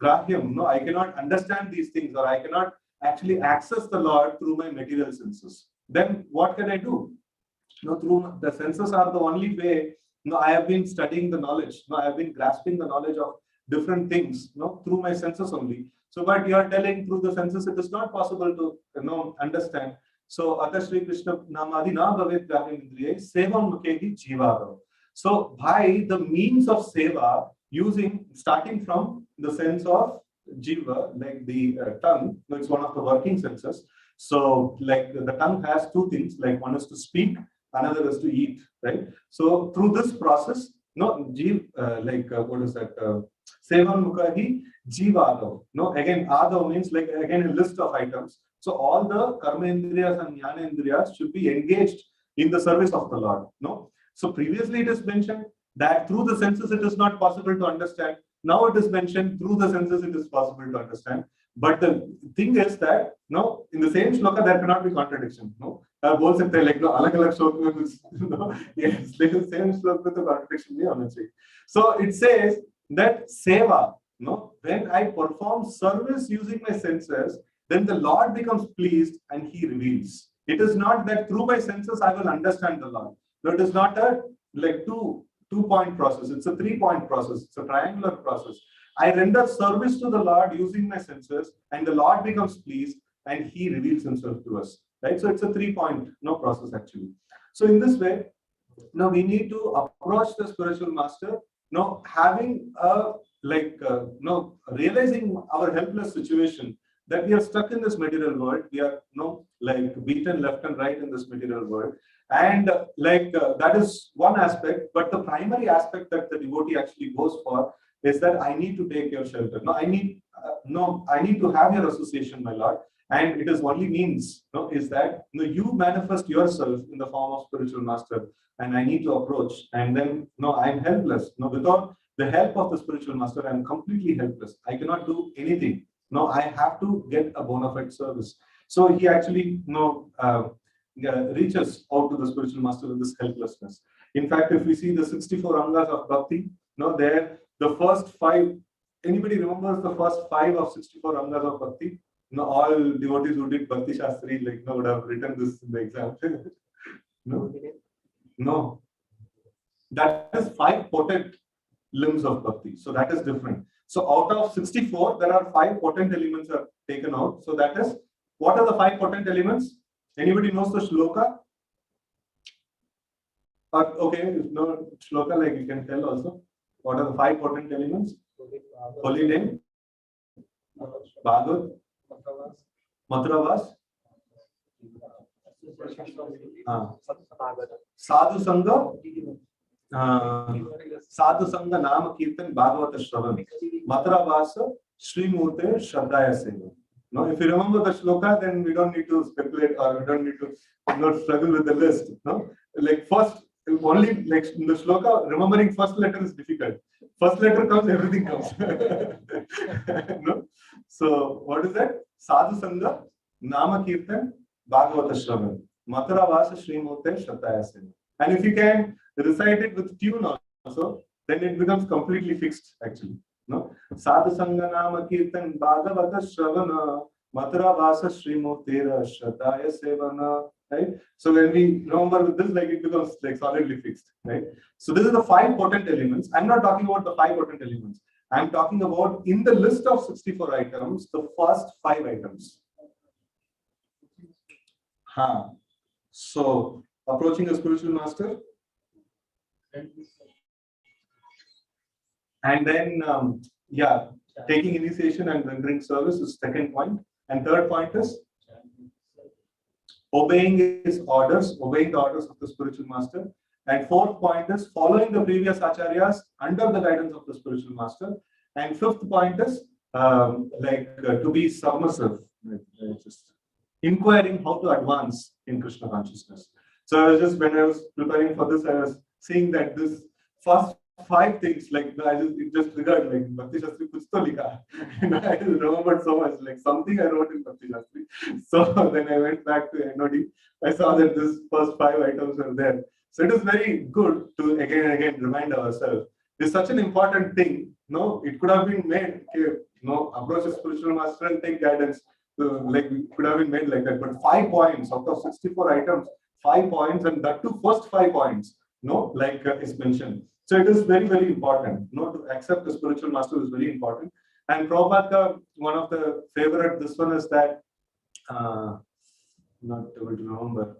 grahyam, I cannot understand these things, or I cannot actually access the Lord through my material senses. Then what can I do? Through the senses are the only way. I have been studying the knowledge. I have been grasping the knowledge of different things, through my senses only. So, but you are telling through the senses, it is not possible to, understand. So, Ata Shri Krishna Namadi Na Bhavet Grahyam Indriye Sevam Mukhehi Jivadav. So, by the means of seva, starting from the sense of jiva, like the tongue, it's one of the working senses. So, like the tongue has two things, like one is to speak, another is to eat, right? So through this process, what is that? Sevan Mukhahi Jivadav. Again, Adav means like again a list of items. So all the karma indriyas and jnana indriyas should be engaged in the service of the Lord. So previously it is mentioned that through the senses it is not possible to understand. Now it is mentioned through the senses it is possible to understand. But the thing is that in the same shloka there cannot be contradiction. बोल सकते हैं like अलग-अलग श्लोक में कुछ yes, लेकिन same श्लोक में तो contradiction नहीं होना चाहिए. So it says that seva, when I perform service using my senses, then the Lord becomes pleased and He reveals. It is not that through my senses I will understand the Lord. No, it is not a like two-point process. It's a 3-point process. It's a triangular process. I render service to the Lord using my senses, and the Lord becomes pleased and He reveals Himself to us. Right? So it's a 3-point process actually. So in this way, we need to approach the spiritual master, having realizing our helpless situation, that we are stuck in this material world. We are beaten left and right in this material world. And that is one aspect, but the primary aspect that the devotee actually goes for is that I need to take your shelter. I need to have your association, my Lord. And it is only means, is that you manifest yourself in the form of spiritual master, and I need to approach. And then, I'm helpless. Without the help of the spiritual master, I'm completely helpless. I cannot do anything. I have to get a bona fide service. So he actually, reaches out to the spiritual master with this helplessness. In fact, if we see the 64 angas of bhakti, there the first 5. Anybody remembers the first 5 of 64 angas of bhakti? All devotees who did Bhakti Shastri would have written this in the exam. No. That is 5 potent limbs of bhakti. So that is different. So out of 64, there are 5 potent elements are taken out. So that is, what are the 5 potent elements? Anybody knows the shloka? Or, okay, if no shloka, like you can tell also. What are the 5 potent elements? Holy name, Bhagavad, Matravas, Sadhu Sangha, Sadhu Sangha, Nama Kirtan, Bhagavata Shravan, Matravasa, Sri Murte, Shraddhaya Seva. Now, if you remember the shloka, then we don't need to speculate or we don't need to struggle with the list. No, like first, only like in the shloka, remembering first letter is difficult. First letter comes, everything comes. No? So, what is that? Sadhu Sangha, Nama Kirtan, Bhagavata Shravan, Mathura Vasa, Sri Murte, Shraddhaya Seva. And if you can recite it with tune also, then it becomes completely fixed actually. No? Sadhu Sangha Nama Kirtan Bhagavata Shravana Mathura Vasa Sri Murtira Shraddhaya Sevana. Right? So when we remember with this, like it becomes like solidly fixed. Right? So this is the 5 potent elements. I'm not talking about the 5 potent elements. I'm talking about in the list of 64 items, the first 5 items. So approaching a spiritual master. And then, taking initiation and rendering service is second point. And third point is obeying his orders, obeying the orders of the spiritual master. And fourth point is following the previous acharyas under the guidance of the spiritual master. And fifth point is to be submissive, just inquiring how to advance in Krishna consciousness. So I was just, when I was preparing for this, I was seeing that this first 5 things, like it just triggered like Bhakti Shastri kuch to likha. I just remembered so much, like something I wrote in Bhakti Shastri. So then I went back to NOD. I saw that this first 5 items were there. So it is very good to again and again remind ourselves. It's such an important thing. No, it could have been made. Okay, approach a spiritual master and take guidance. Like it could have been made like that. But 5 points out of 64 items, 5 points, and that too first 5 points. Is mentioned. So it is very, very important. To accept the spiritual master is very important. And Prabhupada, one of the favorite, this one is that, not able to remember,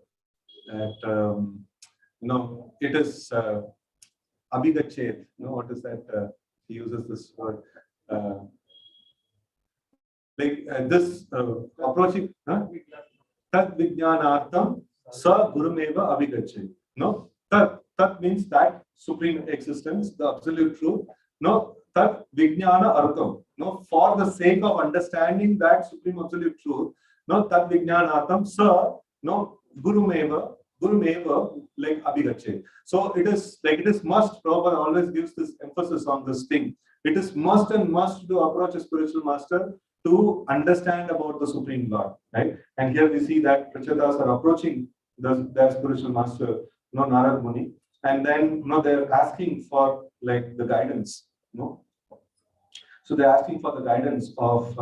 that, it is abhigachet. What is that? He uses this word. This approaching, Tat Vijnanartham Sa Gurumeva Abhigachet. No? Tat means that supreme existence, the absolute truth. Tat Vijnana Artham. For the sake of understanding that supreme absolute truth. Tat Vijnanartham Sa Gurumeva, like Abhigache. So it is must. Prabhupada always gives this emphasis on this thing. It is must and must to approach a spiritual master to understand about the Supreme Lord. Right? And here we see that Prachadas are approaching their spiritual master, Narad Muni. And then, they're asking for like the guidance, So they're asking for the guidance of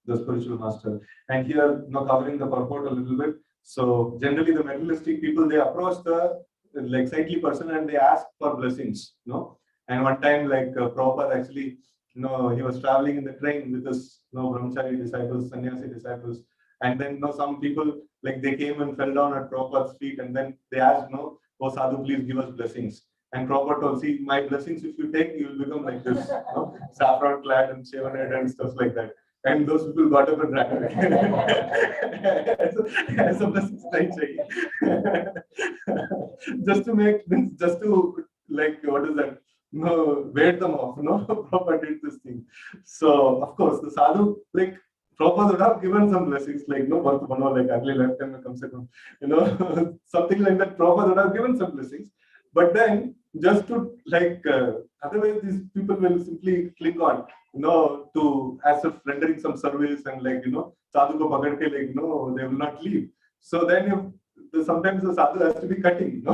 the spiritual master. And here, covering the purport a little bit. So generally, the materialistic people, they approach the saintly person and they ask for blessings, And one time, Prabhupada actually, he was traveling in the train with his, brahmachari disciples, sannyasi disciples. And then, some people, they came and fell down at Prabhupada's feet and then they asked, Oh Sadhu, please give us blessings. And Prabhupada told, see, my blessings, if you take, you will become like this, saffron clad and shaven head and stuff like that. And those people got up and ran away. As a blessings, just to what is that? Wait them off. Prabhupada did this thing. So, of course, the Sadhu, Prabhupada would have given some blessings, early lifetime, something like that. Prabhupada would have given some blessings. But then, just to otherwise these people will simply cling on, to as if rendering some service and sadhu ko pakad ke, they will not leave. So then sometimes the sadhu has to be cutting.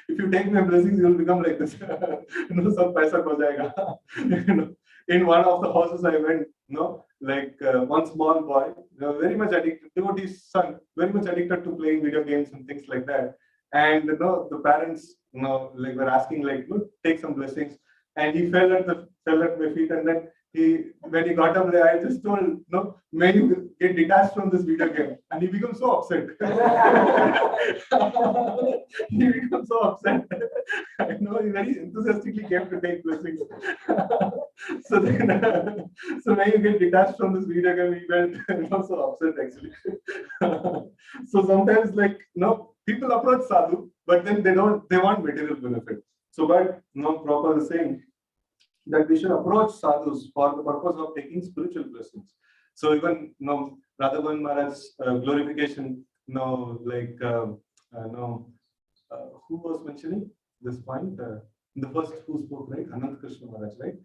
If you take my blessings, you will become like this. Some paisa ho jayega. In one of the houses I went, one small boy, very much addicted, devotee's son, very much addicted to playing video games and things like that. And the parents, like were asking, like, take some blessings. And he fell at my feet, and then when he got up there, I just told, may you get detached from this video game. And he becomes so upset. He becomes so upset. I know he very enthusiastically came to take blessings. So then, so when you get detached from this video game, he went so upset actually. So sometimes, like, people approach sadhu, but then they want material benefit. So, but Prabhupada is saying that we should approach sadhus for the purpose of taking spiritual blessings. So even Radhavan Maharaj's glorification, who was mentioning this point? The first who spoke, right? Anant Krishna Maharaj, right?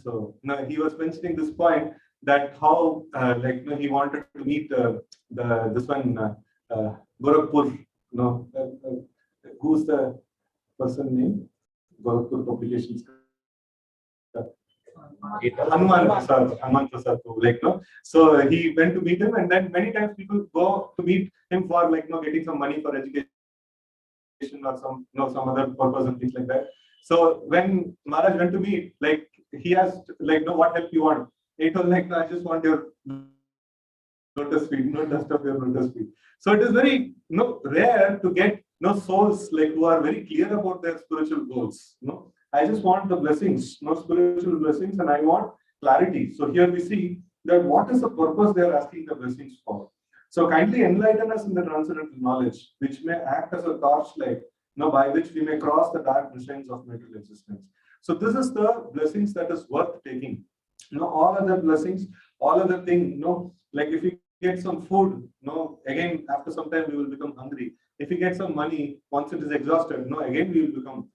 So now he was mentioning this point that how he wanted to meet this one Gorakhpur. Who's the person name? Gorakhpur publications. Hanuman Prasad, So he went to meet him, and then many times people go to meet him for getting some money for education or some other purpose and things like that. So when Maharaj went to meet, he asked what help you want. He told I just want your lotus feet, dust of your lotus feet. So it is very rare to get souls who are very clear about their spiritual goals. I just want the blessings, spiritual blessings, and I want clarity. So here we see that what is the purpose they are asking the blessings for. So kindly enlighten us in the transcendental knowledge, which may act as a torchlight, by which we may cross the dark descents of material existence. So this is the blessings that is worth taking. All other blessings, all other things, like if we get some food, again after some time we will become hungry. If we get some money, once it is exhausted, again we will become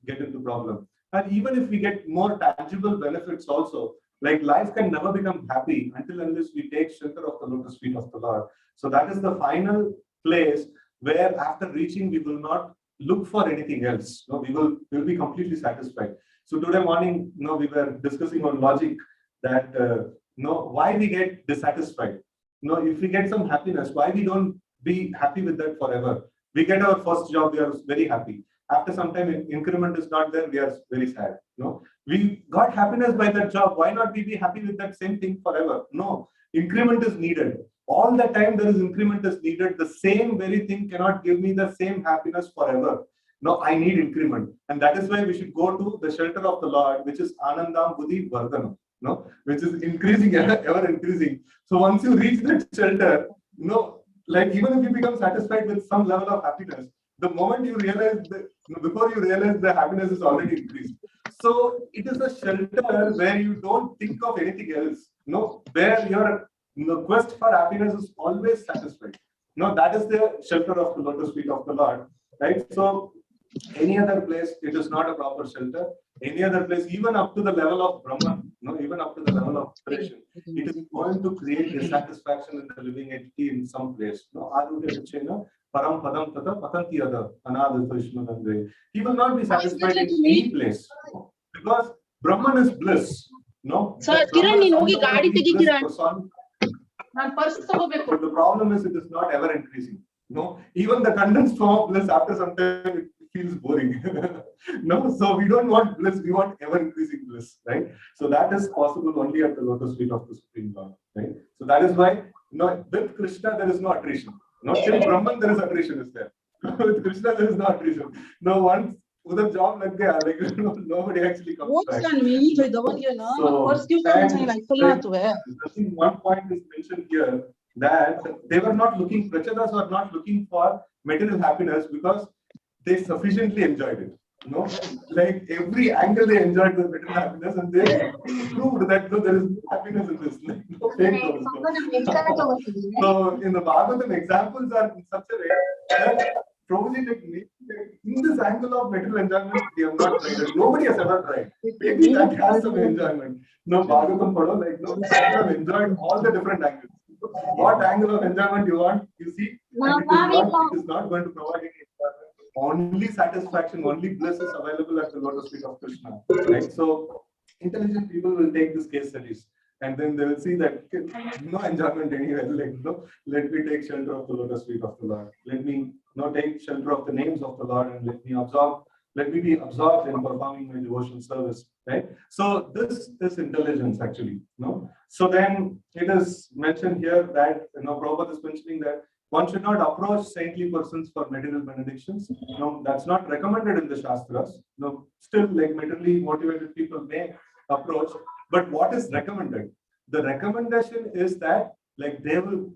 get into problem. And even if we get more tangible benefits also, like life can never become happy until unless we take shelter of the lotus feet of the Lord. So that is the final place where after reaching we will not look for anything else. We will be completely satisfied. So today morning, we were discussing on logic that why we get dissatisfied. If we get some happiness, why we don't be happy with that forever? We get our first job, we are very happy. After some time, increment is not there, we are very sad. We got happiness by that job. Why not we be happy with that same thing forever? No, increment is needed. All the time there is increment is needed. The same very thing cannot give me the same happiness forever. No, I need increment. And that is why we should go to the shelter of the Lord, which is Anandam Buddhi Vardhanam, which is increasing, ever increasing. So once you reach that shelter, even if you become satisfied with some level of happiness, the moment you realize before you realize the happiness is already increased. So it is a shelter where you don't think of anything else. Where your quest for happiness is always satisfied. That is the shelter of the lotus feet of the Lord, right? So any other place, it is not a proper shelter. Any other place, even up to the level of Brahman, even up to the level of creation, it is going to create dissatisfaction in the living entity in some place. Param Padam Tata Patanti Ada Anadata Vishnu. He will not be satisfied in any place because Brahman is bliss. Sir, Kiran, you know, but the problem is it is not ever increasing. Even the condensed form of bliss after some time it feels boring. So we don't want bliss, we want ever increasing bliss, right? So that is possible only at the lotus feet of the Supreme Lord, right? So that is why with Krishna there is no attrition. Till Brahman there is attrition is there. With Krishna there is no attrition. Once udhar job lag gaya, nobody actually comes back. So, I think one point is mentioned here that they were not looking, Prachadas were not looking for material happiness because they sufficiently enjoyed it. Like every angle they enjoyed the material happiness, and they proved that there is happiness in this. So in the Bhagavatam, examples are in such a way that Prabhuji, in this angle of material enjoyment, we have not tried it. Nobody has ever tried. Maybe that has some enjoyment. Bhagavatam Pado, have enjoyed all the different angles. What angle of enjoyment you want, you see, and it is not going to provide any enjoyment. Only satisfaction, only bliss is available at the lotus feet of Krishna. Right? So intelligent people will take this case studies. and then they will see that no enjoyment anywhere. Like, no, let me take shelter of the lotus feet of the Lord. Let me take shelter of the names of the Lord, and let me be absorbed in performing my devotion service. Right. So this is intelligence actually. No. So then it is mentioned here that Prabhupada is mentioning that one should not approach saintly persons for material benedictions. No, that's not recommended in the Shastras. No, still like materially motivated people may approach, but what is recommended? The recommendation is that like they will,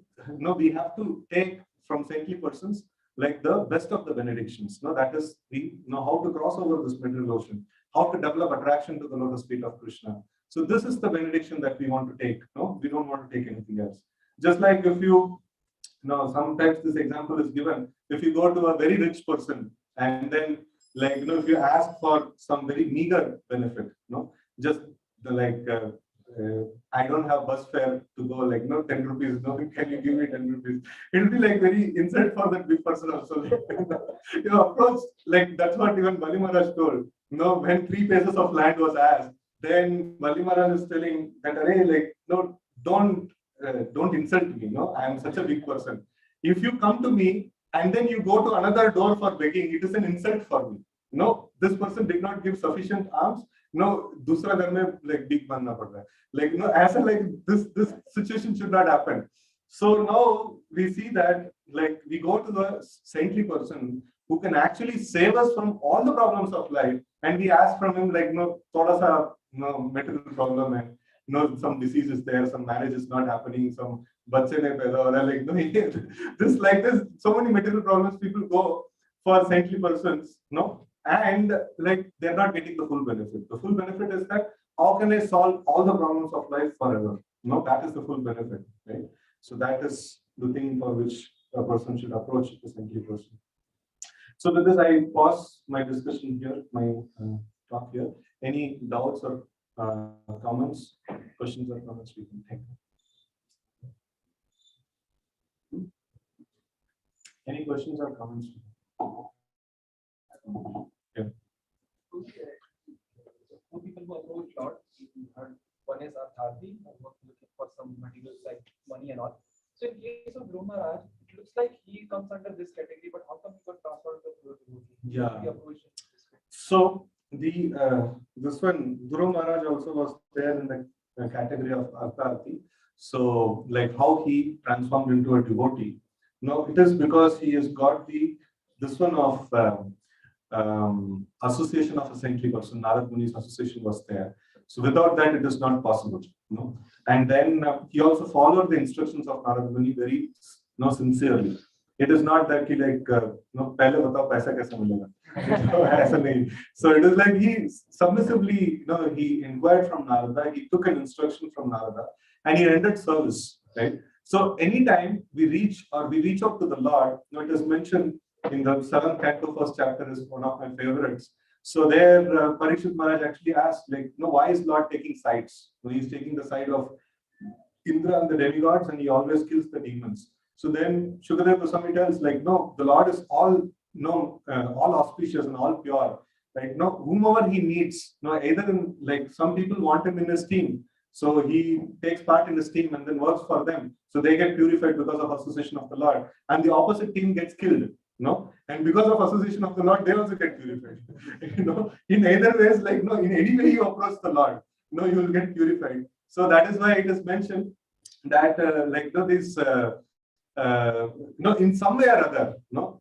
we have to take from saintly persons like the best of the benedictions. No, that is we know how to cross over this material ocean, how to develop attraction to the lotus feet of Krishna. So this is the benediction that we want to take. No, we don't want to take anything else. Just like if you sometimes this example is given. If you go to a very rich person and then, like, if you ask for some very meager benefit, just I don't have bus fare to go, like, 10 rupees, can you give me 10 rupees? It will be like very insult for that big person also. Approach, like, that's what even Bali Maharaj told. When 3 paces of land was asked, then Bali Maharaj is telling that, like, no, don't insult me. I am such a big person. If you come to me and then you go to another door for begging, it is an insult for me. This person did not give sufficient alms. Dusra ghar mein like big banna pada hai. Like, as a, like this situation should not happen. So now we see that like we go to the saintly person who can actually save us from all the problems of life, and we ask from him like thoda sa material problem and some disease is there, some marriage is not happening, some bache nahi paida ho raha, like this, so many material problems people go for saintly persons, and like they're not getting the full benefit. The full benefit is that how can I solve all the problems of life forever? That is the full benefit, right? So that is the thing for which a person should approach the saintly person. So with this, I pause my discussion here, my talk here. Any doubts or comments, questions or comments we can take? Any questions or comments? Yeah. Two people who approach Lord, one is Arthati, and one looking for some materials like money and all. So in case of Dhruv Maharaj, it looks like he comes under this category, but how come he got transferred to the Yeah. So this one, Dhruv Maharaj also was there in the category of Arthati. So like how he transformed into a devotee. No, it is because he has got this one of association of a saintly person. Narad Muni's association was there. So without that, it is not possible. And then he also followed the instructions of Narad Muni very sincerely. It is not that he like pehle batao paisa kaise milega. ऐसा नहीं. So it is like he submissively, he inquired from Narada, he took an instruction from Narada, and he rendered service, right? So anytime we reach out to the Lord, it is mentioned in the 7th canto, 1st chapter is one of my favorites. So there, Parikshit Maharaj actually asked, like, why is Lord taking sides? He's taking the side of Indra and the demigods, and he always kills the demons. So then Shukadeva Goswami tells, like, no, the Lord is all auspicious and all pure. Right? Whomever he needs, either in, like, some people want him in his team, so he takes part in his team and then works for them, so they get purified because of association of the Lord, and the opposite team gets killed. And because of association of the Lord, they also get purified. In either ways, like, in any way you approach the Lord, you will get purified. So that is why it is mentioned that in some way or other,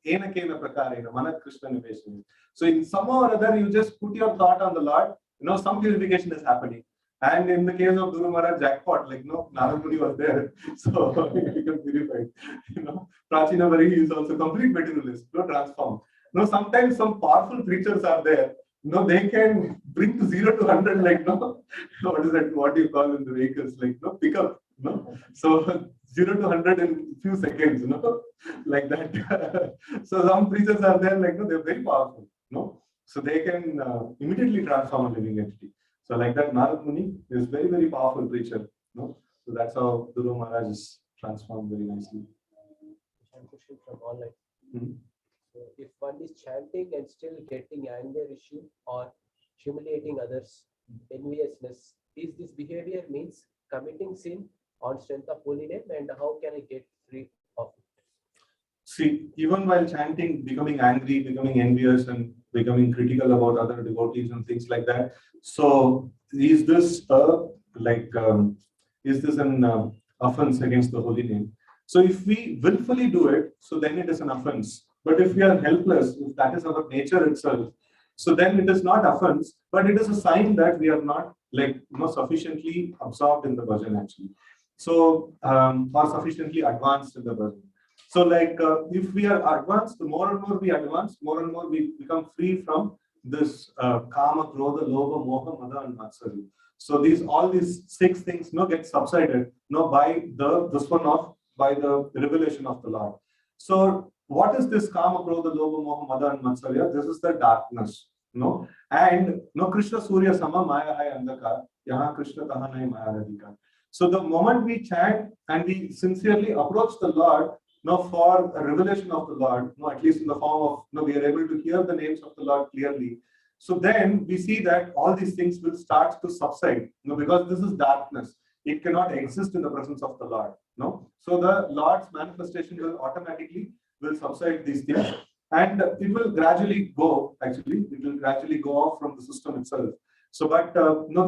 ena kena prakarena manat Krishna niveshana. So in some way or other, you just put your thought on the Lord, some purification is happening. And in the case of Dhruv Maharaj, jackpot, like, Narad Muni was there, so he became purified. Prachina Vari is also complete materialist, transformed. Sometimes some powerful preachers are there. They can bring to 0 to 100, like, what is that? What do you call in the vehicles? Like, pick up, So 0 to 100 in few seconds, like that. So some preachers are there, like, they're very powerful, So they can immediately transform a living entity. So like that, Narad Muni is very, very powerful preacher, So that's how Dhruv Maharaj is transformed very nicely. Question from online. So if one is chanting and still getting anger issue or humiliating others, enviousness, is this behavior means committing sin on strength of holy name, and how can I get free of it? See, even while chanting, becoming angry, becoming envious, and becoming critical about other devotees and things like that. So, is this like is this an offense against the holy name? So, if we willfully do it, so then it is an offense. But if we are helpless, if that is our nature itself, so then it is not offense, but it is a sign that we are not like sufficiently absorbed in the bhajan actually. So, or sufficiently advanced in the bhajan. So, like if we are advanced, the more and more we advance, more and more we become free from this kama, krodha, lobha, moha, mada, and matsarya. So all these six things get subsided by by the revelation of the Lord. So what is this kama, krodha, lobha, moha, mada, and matsarya? This is the darkness. And Krishna Surya Sama Maya Hai Andhakar, Yaha Krishna Kaha Nahi Maya Radhika. So the moment we chant and we sincerely approach the Lord, for a revelation of the Lord, at least in the form of, we are able to hear the names of the Lord clearly. So then we see that all these things will start to subside, because this is darkness. It cannot exist in the presence of the Lord. So the Lord's manifestation will subside these things, and it will gradually go. Actually, it will gradually go off from the system itself. So, but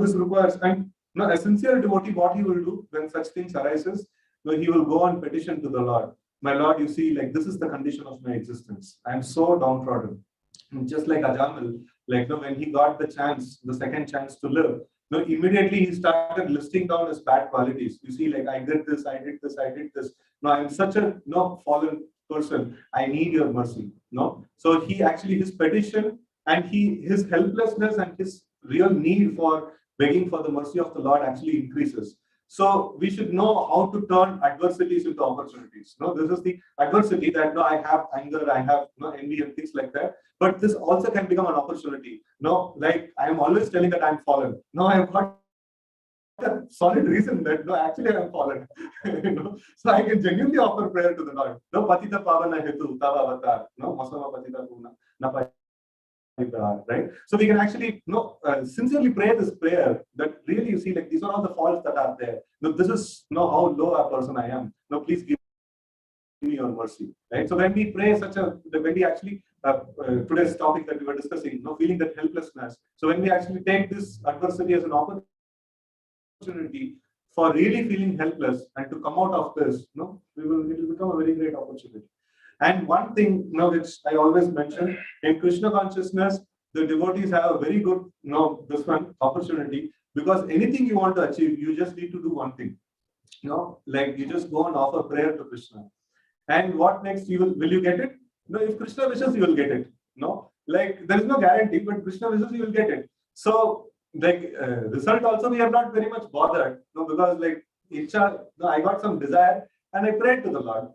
this requires, and a sincere devotee, what he will do when such things arises, he will go and petition to the Lord. My Lord, you see, like this is the condition of my existence. I am so downtrodden. Just like Ajamil, when he got the chance, the second chance to live, immediately he started listing down his bad qualities. You see, like I did this, I did this, I did this. I am such a fallen person. I need your mercy. So he actually, his petition and his helplessness and his real need for begging for the mercy of the Lord actually increases. So we should know how to turn adversities into opportunities. This is the adversity that I have anger, I have envy and things like that. But this also can become an opportunity. Like I am always telling that I'm fallen. I have got a solid reason that actually I am fallen. So I can genuinely offer prayer to the Lord. Patita pavana hetu tava avatar. Masama patita puna na. Right? So we can actually sincerely pray this prayer that really you see like these are all the faults that are there. This is how low a person I am. Please give me your mercy. Right? So when we pray when we actually today's topic that we were discussing, feeling that helplessness. So when we actually take this adversity as an opportunity for really feeling helpless and to come out of this, it will become a very great opportunity. And one thing, which I always mention, in Krishna consciousness, the devotees have a very good, this one opportunity, because anything you want to achieve, you just need to do one thing. Like you just go and offer prayer to Krishna. And what next? Will you get it? If Krishna wishes, you will get it. Like there is no guarantee, but Krishna wishes, you will get it. So, like result also, we are not very much bothered, because like I got some desire and I prayed to the Lord.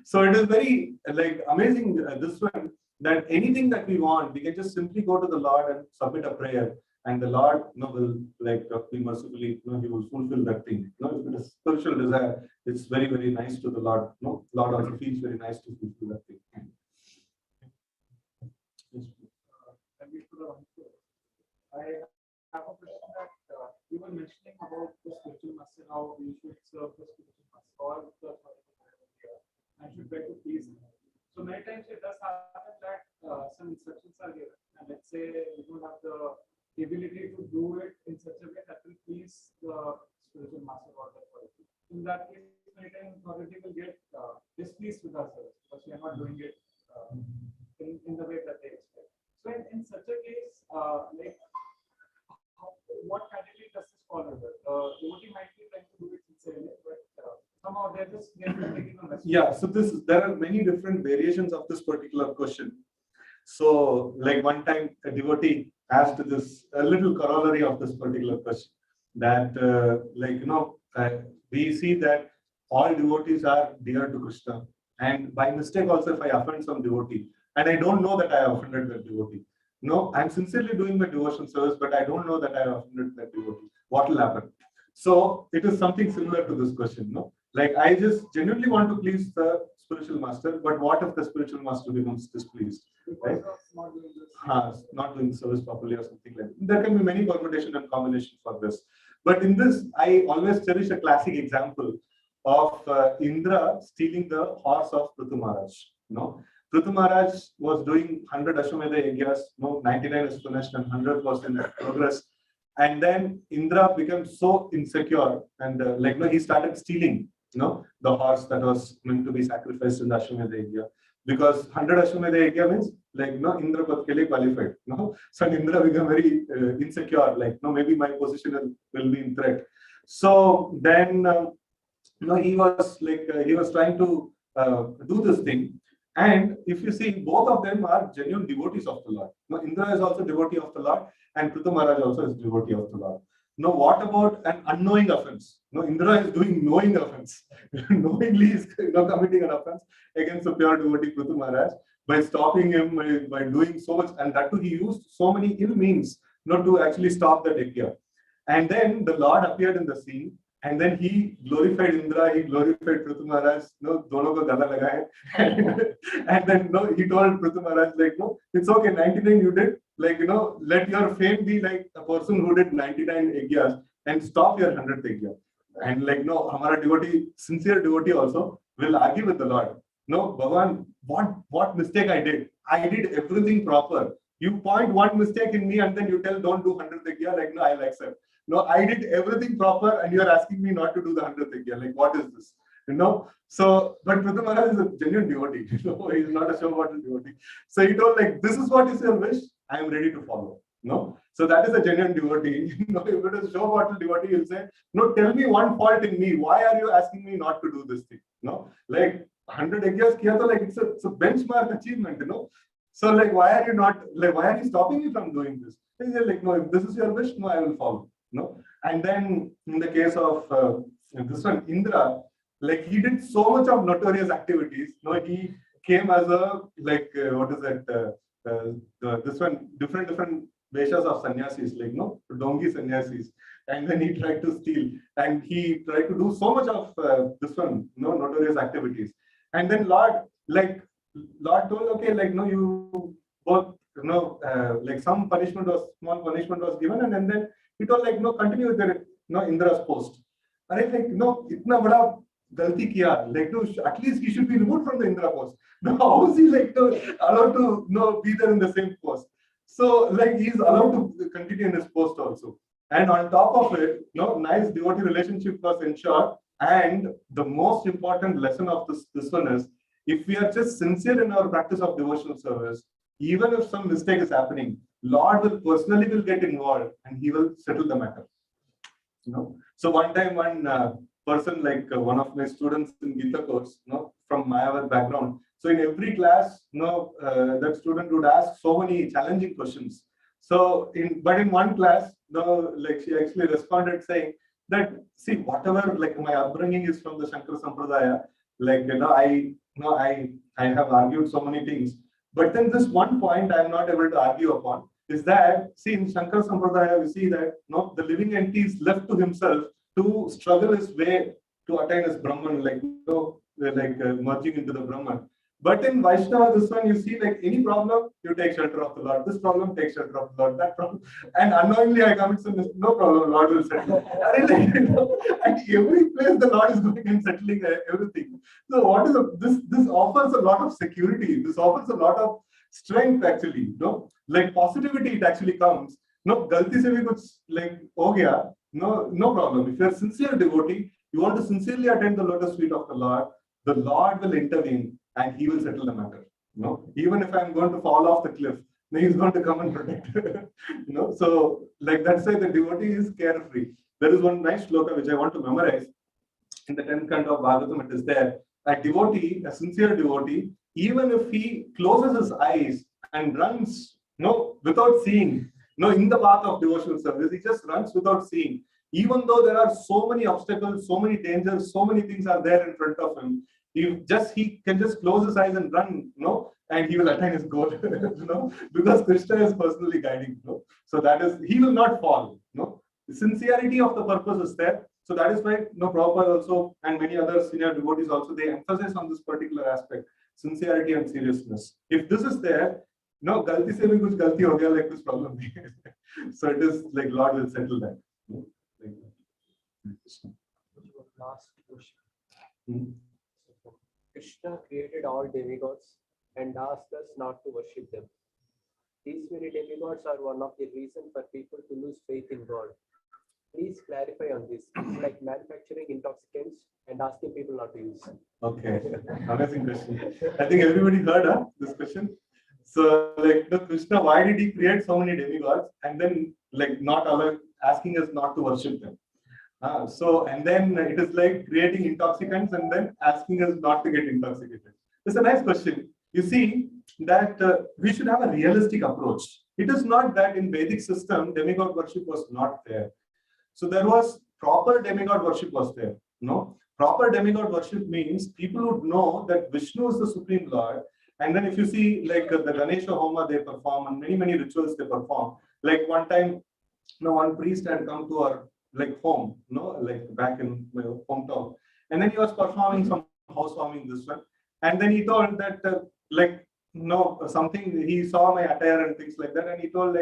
So it is very like amazing this one, that anything that we want, we can just simply go to the Lord and submit a prayer, and the Lord will be mercifully, he will fulfill that thing. If it is spiritual desire, it's very, very nice to the Lord. Lord also feels very nice to fulfill that thing. I have a question that you were mentioning about the spiritual master, how we should serve the spiritual master or the and should try to please him. So many times it does happen that some instructions are given, and let's say we don't have the ability to do it in such a way that will please the spiritual master or the authority. In that case, many times authority will get displeased with ourselves because we are not doing it in the way that they expect. So in such a case, like what category does this fall under? Devotee might be trying to do it sincerely, but somehow they're taking a message. Yeah, so there are many different variations of this particular question. So, like one time a devotee asked a little corollary of this particular question, that we see that all devotees are dear to Krishna, and by mistake also if I offend some devotee, and I don't know that I offended that devotee. I'm sincerely doing my devotion service, but I don't know that I offended that devotee. What will happen? So it is something similar to this question. Like I just genuinely want to please the spiritual master, but what if the spiritual master becomes displeased? Right? Not doing service properly or something like that. There can be many permutation and combination for this. But in this, I always cherish a classic example of Indra stealing the horse of Prithu Maharaj. Prithu Maharaj was doing 100 Ashwamedha Yagyas, 99 is finished and 100 was in progress. And then Indra became so insecure and he started stealing the horse that was meant to be sacrificed in the Ashwamedha Yagya. Because 100 Ashwamedha Yagya means Indra Patkele qualified. So Indra became very insecure, maybe my position will be in threat. So then he was trying to do this thing. And if you see, both of them are genuine devotees of the Lord. Indra is also devotee of the Lord, and Prithu Maharaj also is devotee of the Lord. Now, what about an unknowing offense? Indra is doing knowing offense. Knowingly is committing an offense against the pure devotee Prithu Maharaj by stopping him, by doing so much, and that too he used so many ill means not to actually stop that yajna. And then the Lord appeared in the scene. And then he glorified Indra, he glorified Prithu Maharaj, dono ko gada laga hai. And then he told Prithu Maharaj, it's okay, 99 you did, let your fame be like a person who did 99 yagyas and stop your 100th yagya. And hamara devotee, sincere devotee also will argue with the Lord. No, Bhagavan, what mistake I did? I did everything proper. You point one mistake in me and then you tell don't do 100th yagya, no, I'll accept. No, I did everything proper and you're asking me not to do the 100th yagya. What is this? So, but Prithu Maharaj is a genuine devotee. He's not a show bottle devotee. So he told this is what is your wish, I am ready to follow. So that is a genuine devotee. If it is a show bottle devotee, he'll say, no, tell me one fault in me. Why are you asking me not to do this thing? 100 yagyas kiya to it's a benchmark achievement, So why are you stopping me from doing this? He said, no, if this is your wish, no, I will follow. And then in the case of this one, Indra, he did so much of notorious activities. He came as a this one different veshas of sannyasis, dongi sannyasis, and then he tried to steal, and he tried to do so much of this one, notorious activities. And then Lord told, okay, you both, some small punishment was given, and then he told continue with Indra's post. And itna bada galti kiya, at least he should be removed from the Indra post. Now, how is he allowed to be there in the same post? So he's allowed to continue in his post also. And on top of it, nice devotee relationship was ensured. And the most important lesson of this one is, if we are just sincere in our practice of devotional service, even if some mistake is happening, Lord will personally get involved and he will settle the matter. So one time, one person, one of my students in Gita course, from Mayavad background. So in every class, that student would ask so many challenging questions. So in one class, she actually responded saying that, see, whatever my upbringing is from the Shankara Sampradaya, I have argued so many things. But then this one point I am not able to argue upon is that, see, in Shankara Sampradaya, we see that the living entity is left to himself to struggle his way to attain his Brahman, merging into the Brahman. But in Vaishnava, this one, you see, any problem, you take shelter of the Lord. This problem, take shelter of the Lord. That problem. And unknowingly, I commit sin, no problem, Lord will settle. And every place, the Lord is going and settling everything. So what is this offers a lot of security. This offers a lot of strength, actually. Positivity, it actually comes. Galti se bhi kuch, ho gaya, no problem. If you're a sincere devotee, you want to sincerely attend the lotus feet of the Lord will intervene and he will settle the matter. Even if I'm going to fall off the cliff, he's going to come and protect. So that's why the devotee is carefree. There is one nice shloka which I want to memorize. In the 10th canto of Bhagavatam, it is there. A devotee, a sincere devotee, even if he closes his eyes and runs, without seeing, in the path of devotional service, he just runs without seeing. Even though there are so many obstacles, so many dangers, so many things are there in front of him, he can just close his eyes and run, and he will attain his goal, because Krishna is personally guiding. So that is, he will not fall. The sincerity of the purpose is there. So that is why, Prabhupada also and many other senior devotees also, they emphasize on this particular aspect, sincerity and seriousness. If this is there, galti se bhi kuch galti ho gaya, like this problem. So it is like Lord will settle that. Like that. Last question. Hmm. Krishna created all demigods and asked us not to worship them. These very demigods are one of the reasons for people to lose faith in God. Please clarify on this. It's like manufacturing intoxicants and asking people not to use them. Okay, amazing question. I think everybody heard this question. So, like, Krishna, why did he create so many demigods and then, like, asking us not to worship them? And then it is like creating intoxicants and then asking us not to get intoxicated. It's a nice question. You see that we should have a realistic approach. It is not that in Vedic system, demigod worship was not there. So there was proper demigod worship was there. Proper demigod worship means people would know that Vishnu is the Supreme Lord. And then if you see like the Ganesha Homa they perform and many rituals they perform. Like one time, one priest had come to our home, like back in my hometown. And then he was performing some housewarming this one. And then he told that something, he saw my attire and things like that. And he told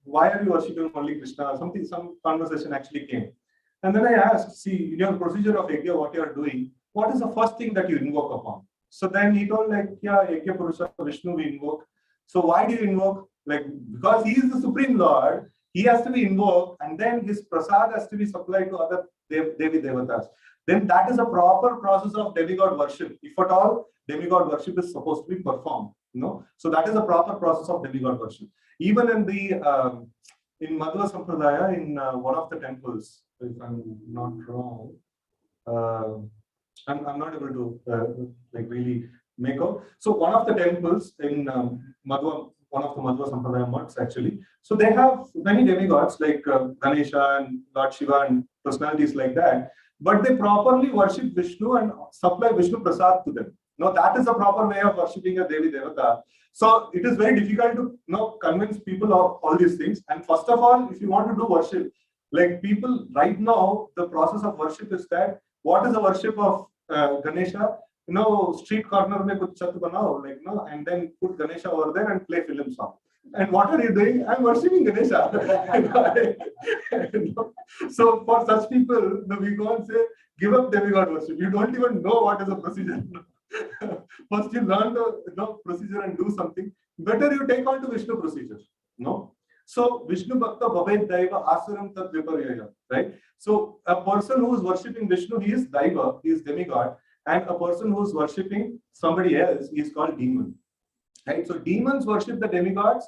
why are you worshiping only Krishna? Some conversation actually came. And then I asked, see, in your procedure of Yajna, what you are doing, what is the first thing that you invoke upon? So then he told Yajna Purusha Vishnu we invoke. So why do you invoke? Because he is the Supreme Lord, he has to be invoked and then his prasad has to be supplied to other Devi Devatas. Then that is a proper process of demigod worship. If at all, demigod worship is supposed to be performed. So that is a proper process of demigod worship. Even in the in Madhva Sampradaya, in one of the temples, if I'm not wrong, I'm not able to really make out. So one of the temples in Madhva, one of the Madhva Sampradaya mutts actually. So they have many demigods like Ganesha and Lord Shiva and personalities like that. But they properly worship Vishnu and supply Vishnu Prasad to them. Now that is a proper way of worshipping a Devi Devata. So it is very difficult to convince people of all these things. And first of all, if you want to do worship, like people right now, the process of worship is that what is the worship of Ganesha? Street corner mein kuch chat banao, and then put Ganesha over there and play film song. And what are you doing? I'm worshipping Ganesha. So for such people, we go and say, give up demigod worship. You don't even know what is a procedure. First you learn the procedure and do something. Better you take on to Vishnu procedure. So Vishnu Bhakta Bhaved Daiva Asuram Tat Viparyaya. Right? So a person who is worshipping Vishnu, he is Daiva, he is demigod. And a person who is worshipping somebody else is called demon. Right? So demons worship the demigods,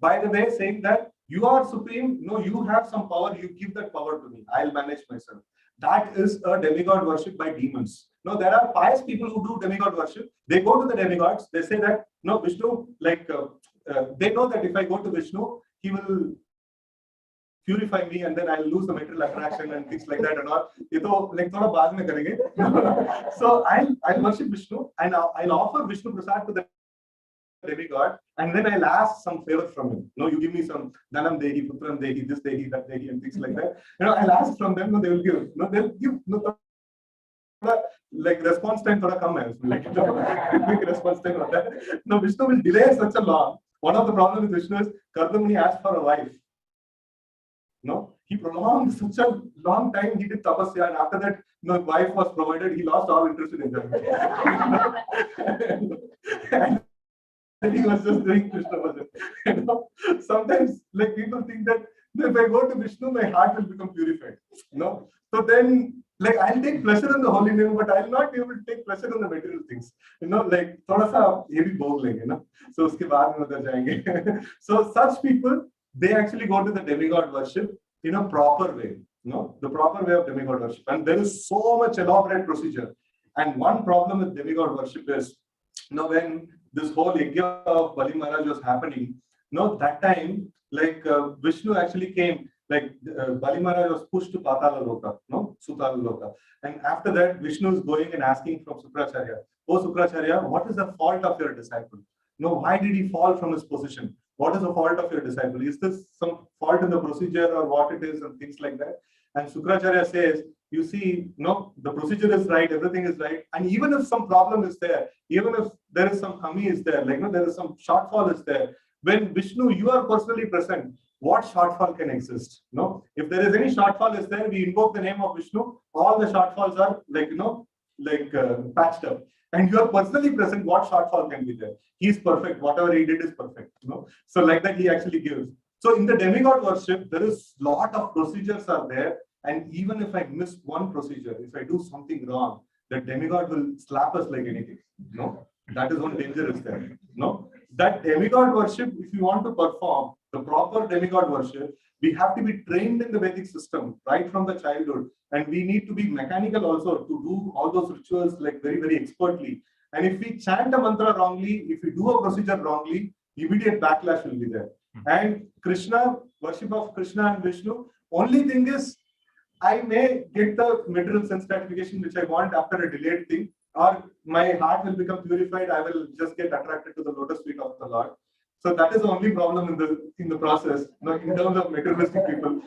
by the way, saying that you are supreme, you have some power, you give that power to me, I'll manage myself. That is a demigod worship by demons. Now, there are pious people who do demigod worship. They go to the demigods, they say that, Vishnu, they know that if I go to Vishnu, he will purify me and then I'll lose the material attraction and things like that and all. So I'll worship Vishnu and I'll offer Vishnu Prasad to the demigod and then I'll ask some favor from him. You give me some Dhanam Dehi, Putram Dehi, this Dehi, that Dehi and things like that. I'll ask from them, they will give. They'll give. Response time thoda kam hai, quick response time on that. Now Vishnu will delay such a long. One of the problems with Vishnu is Kardamuni asked for a wife. He prolonged such a long time. He did tapasya, and after that, wife was provided. He lost all interest in enjoyment. And he was just doing Krishna bhajan. Sometimes, people think that if I go to Vishnu, my heart will become purified. So then, I'll take pleasure in the holy name, but I'll not be able to take pleasure in the material things. Thoda sa ye bhi bhog lenge, So uske baad mein udhar jayenge. So such people, they actually go to the demigod worship in a proper way, the proper way of demigod worship. And there is so much elaborate procedure. And one problem with demigod worship is, when this whole Yajna of Bali Maharaj was happening, that time, Vishnu actually came, Bali Maharaj was pushed to Patala Loka, Sutala Loka. And after that, Vishnu is going and asking from Sukracharya, oh Sukracharya, what is the fault of your disciple? Why did he fall from his position? What is the fault of your disciple? Is this some fault in the procedure or what it is and things like that? And Shukracharya says, you see, no, the procedure is right, everything is right. And even if some problem is there, even if there is some kami is there, like, no, there is some shortfall is there, when Vishnu, you are personally present, what shortfall can exist? No, if there is any shortfall is there, we invoke the name of Vishnu, all the shortfalls are like, patched up. And you are personally present, what shortfall can be there? He is perfect, whatever he did is perfect. So like that he actually gives. So in the demigod worship, there is lot of procedures are there. And even if I miss one procedure, if I do something wrong, the demigod will slap us like anything. No, that is one danger is there. No, that demigod worship, if you want to perform the proper demigod worship, we have to be trained in the Vedic system right from the childhood. And we need to be mechanical also to do all those rituals like very, very expertly. And if we chant a mantra wrongly, if we do a procedure wrongly, immediate backlash will be there. And Krishna, worship of Krishna and Vishnu, only thing is, I may get the material sense gratification which I want after a delayed thing, or my heart will become purified. I will just get attracted to the lotus feet of the Lord. So that is the only problem in the process, in terms of materialistic people.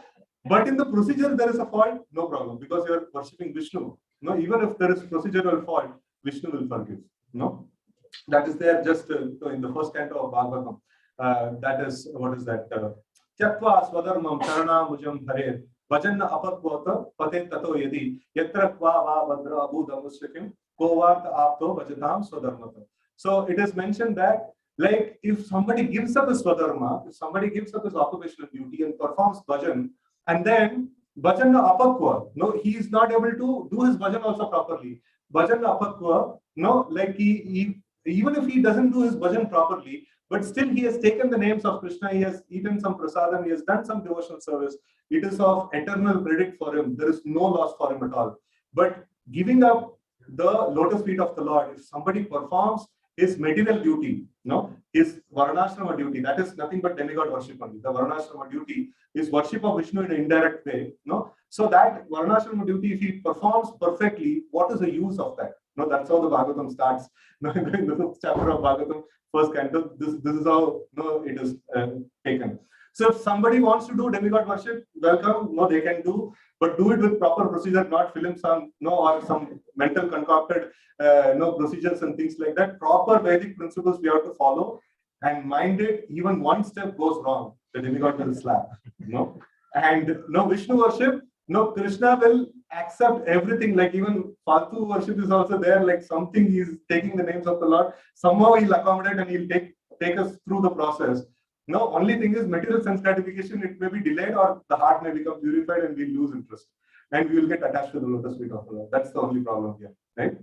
But in the procedure, there is a fault, no problem, because you are worshipping Vishnu. No, even if there is procedural fault, Vishnu will forgive. No, that is there just in the first canto of Bhagavatam. That is, what is that? Tyatva swadharmam charana mujam hare. Vajanna apakvata pate tato yadi yatra kva va vadra abudha muslikim kovarta apto vajatam swadharmata. So it is mentioned that, like, if somebody gives up his swadharma, if somebody gives up his occupational duty and performs bhajan, and then bhajanna apakva, no, he is not able to do his bhajan also properly. Bhajanna apakva, no, like he even if he doesn't do his bhajan properly, but still he has taken the names of Krishna, he has eaten some prasadam, he has done some devotional service. It is of eternal credit for him. There is no loss for him at all. But giving up the lotus feet of the Lord, if somebody performs his material duty, his varnashrama duty, that is nothing but demigod worship only. The varnashrama duty is worship of Vishnu in an indirect way. So that varnashrama duty, if he performs perfectly, what is the use of that? That's how the Bhagavatam starts. In the fifth chapter of Bhagavatam, first canto, this is how it is taken. So if somebody wants to do demigod worship, welcome. They can do, but do it with proper procedure, not film some, or some mental concocted, procedures and things like that. Proper Vedic principles we have to follow, and mind it. Even one step goes wrong, the demigod will slap. And Vishnu worship, Krishna will accept everything. Like even Faltu worship is also there. Like something he's taking the names of the Lord. Somehow he'll accommodate and he'll take us through the process. Only thing is material sense gratification, it may be delayed or the heart may become purified and we'll lose interest. And we will get attached to the lotus feet of the Lord. That's the only problem here, right?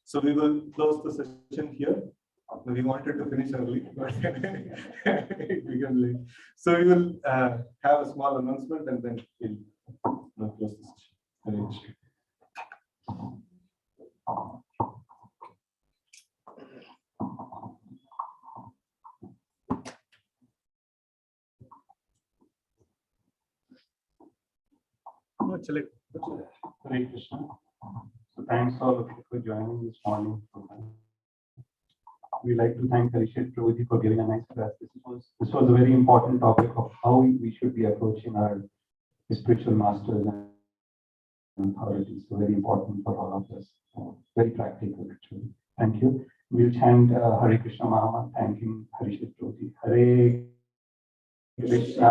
So we will close the session here. We wanted to finish early, but we can late. So we will have a small announcement and then we'll close the session. Hare Krishna. So thanks all of you for joining this morning. We like to thank HARIKSETRA PRABHUJI for giving a nice class. This was a very important topic of how we should be approaching our spiritual masters and authorities. So very important for all of us. Very practical actually. Thank you. We'll chant Hare Krishna Maha, thanking HARIKSETRA PRABHUJI. Hare Krishna,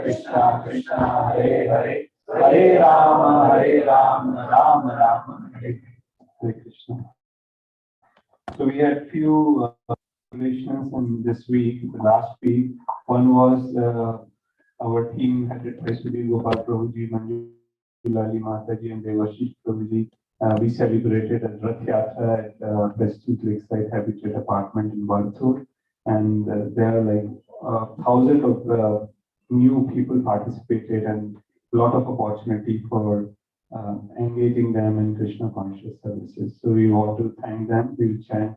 Krishna Krishna, Hare Hare. Hare Rama, Rama Rama, Hare Krishna. So we had few celebrations in this week, the last week. One was our team headed by Sri Gopal Prabhuji, Manjulali Mataji, and Devashish Prabhuji. We celebrated a Rath Yatra at Prestige Lakeside Habitat Apartment in Bantur. And there are like thousands of new people participated and a lot of opportunity for engaging them in Krishna conscious services. So we want to thank them. We'll chant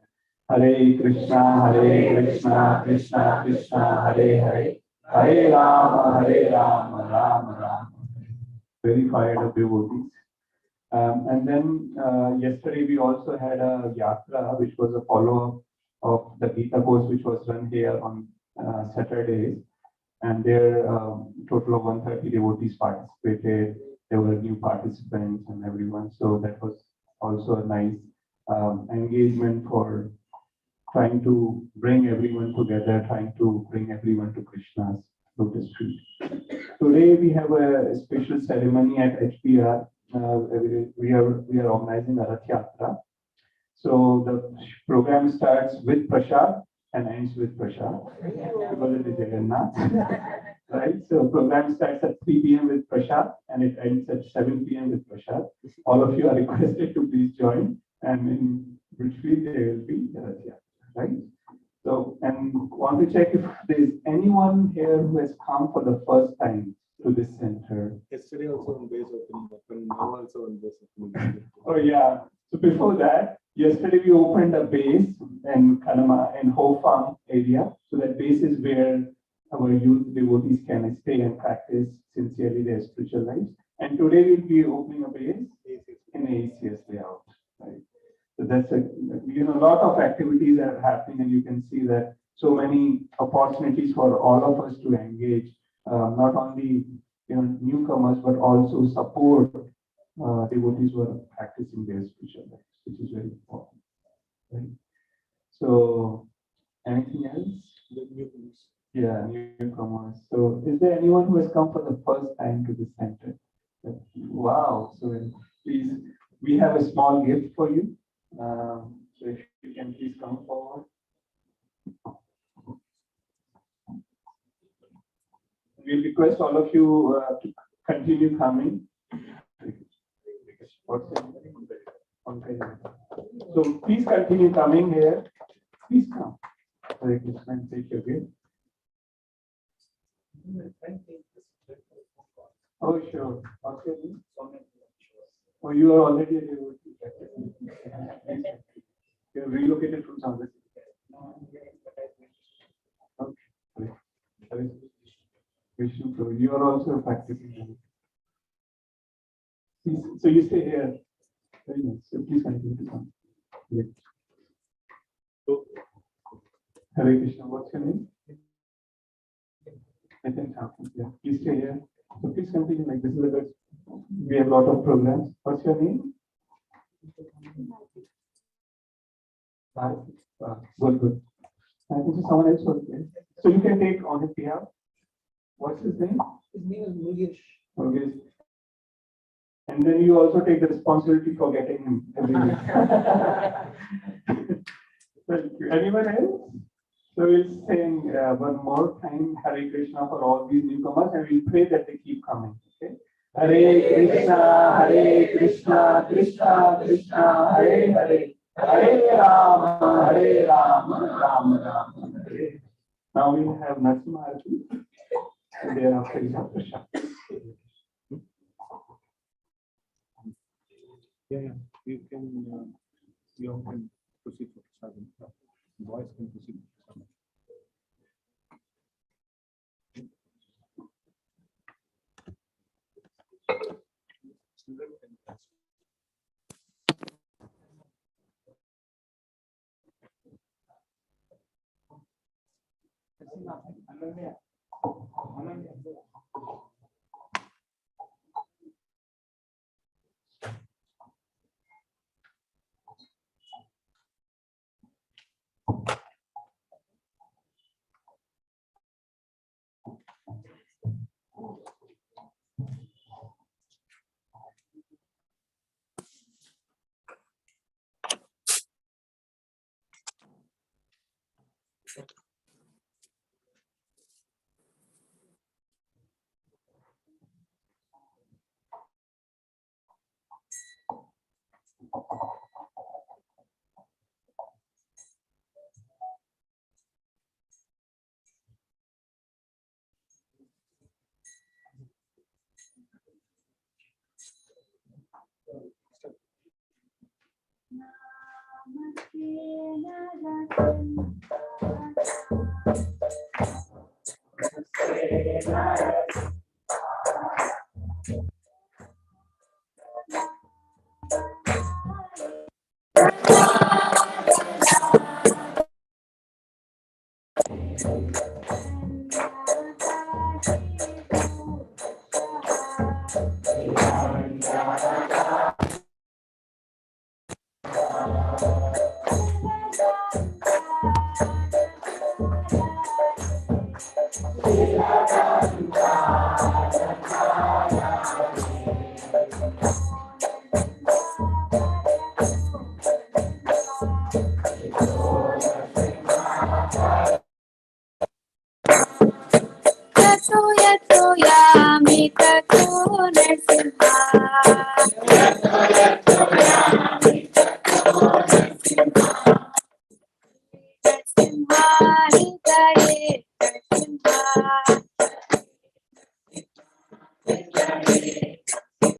Hare Krishna, Krishna Krishna, Hare Hare. Hare Rama, Rama Rama. Very fired up devotees. And then yesterday we also had a yatra, which was a follow-up of the Gita course, which was run here on Saturdays. and there total of 130 devotees participated. There were new participants and everyone, so that was also a nice engagement for trying to bring everyone together, trying to bring everyone to Krishna's lotus feet. Today we have a special ceremony at HPR. We are organizing a Rath Yatra. So the program starts with Prashad and ends with Prashad because it is Jagannath, right? So program starts at 3 p.m. with Prashad and it ends at 7 p.m. with Prashad. All of you are requested to please join, and in between there will be the Rath Yatra, right? So, and want to check if there is anyone here who has come for the first time to this center. Yesterday also on base opening, now also on base opening. Oh yeah. So before that, yesterday we opened a base in Kanama and Ho Fang area. So that base is where our youth devotees can stay and practice sincerely their spiritual lives. And today we'll be opening a base in ACS layout. Right. So that's a lot of activities are happening, and you can see that so many opportunities for all of us to engage, not only newcomers but also support devotees who are practicing their spiritual lives, which is very important. Right? So, anything else? The newcomers. Yeah, newcomers. So, is there anyone who has come for the first time to the center? Wow! So, please, we have a small gift for you. So, if you can please come forward. We request all of you to continue coming. So please continue coming here. Please come. Hare Krishna, and take your gift. Oh, sure. Okay. Oh, you are already a devotee. You are relocated from somewhere. Okay. Vishnu Prabhu, you are also a practicing devotee. Please, so you stay here. Very nice. So please continue to come. Great. So, Hare Krishna, what's your name? I think yeah. Please stay here. So please continue like this is a good. We have a lot of programs. What's your name? Good. I think someone else was there. So you can take on his behalf. What's his name? His name is Mugesh. Okay. And then you also take the responsibility for getting him every week. Thank you. Anyone else? So we'll sing one more time Hare Krishna for all these newcomers, and we'll pray that they keep coming. Okay? Hare Krishna, Krishna Krishna, Hare Hare, Hare Rama, Rama Rama, Hare. Now we have Narasimha Arati, and thereafter is Prashad. Yeah, you can proceed for Prasadam. Boys can proceed for Prasadam. Bye.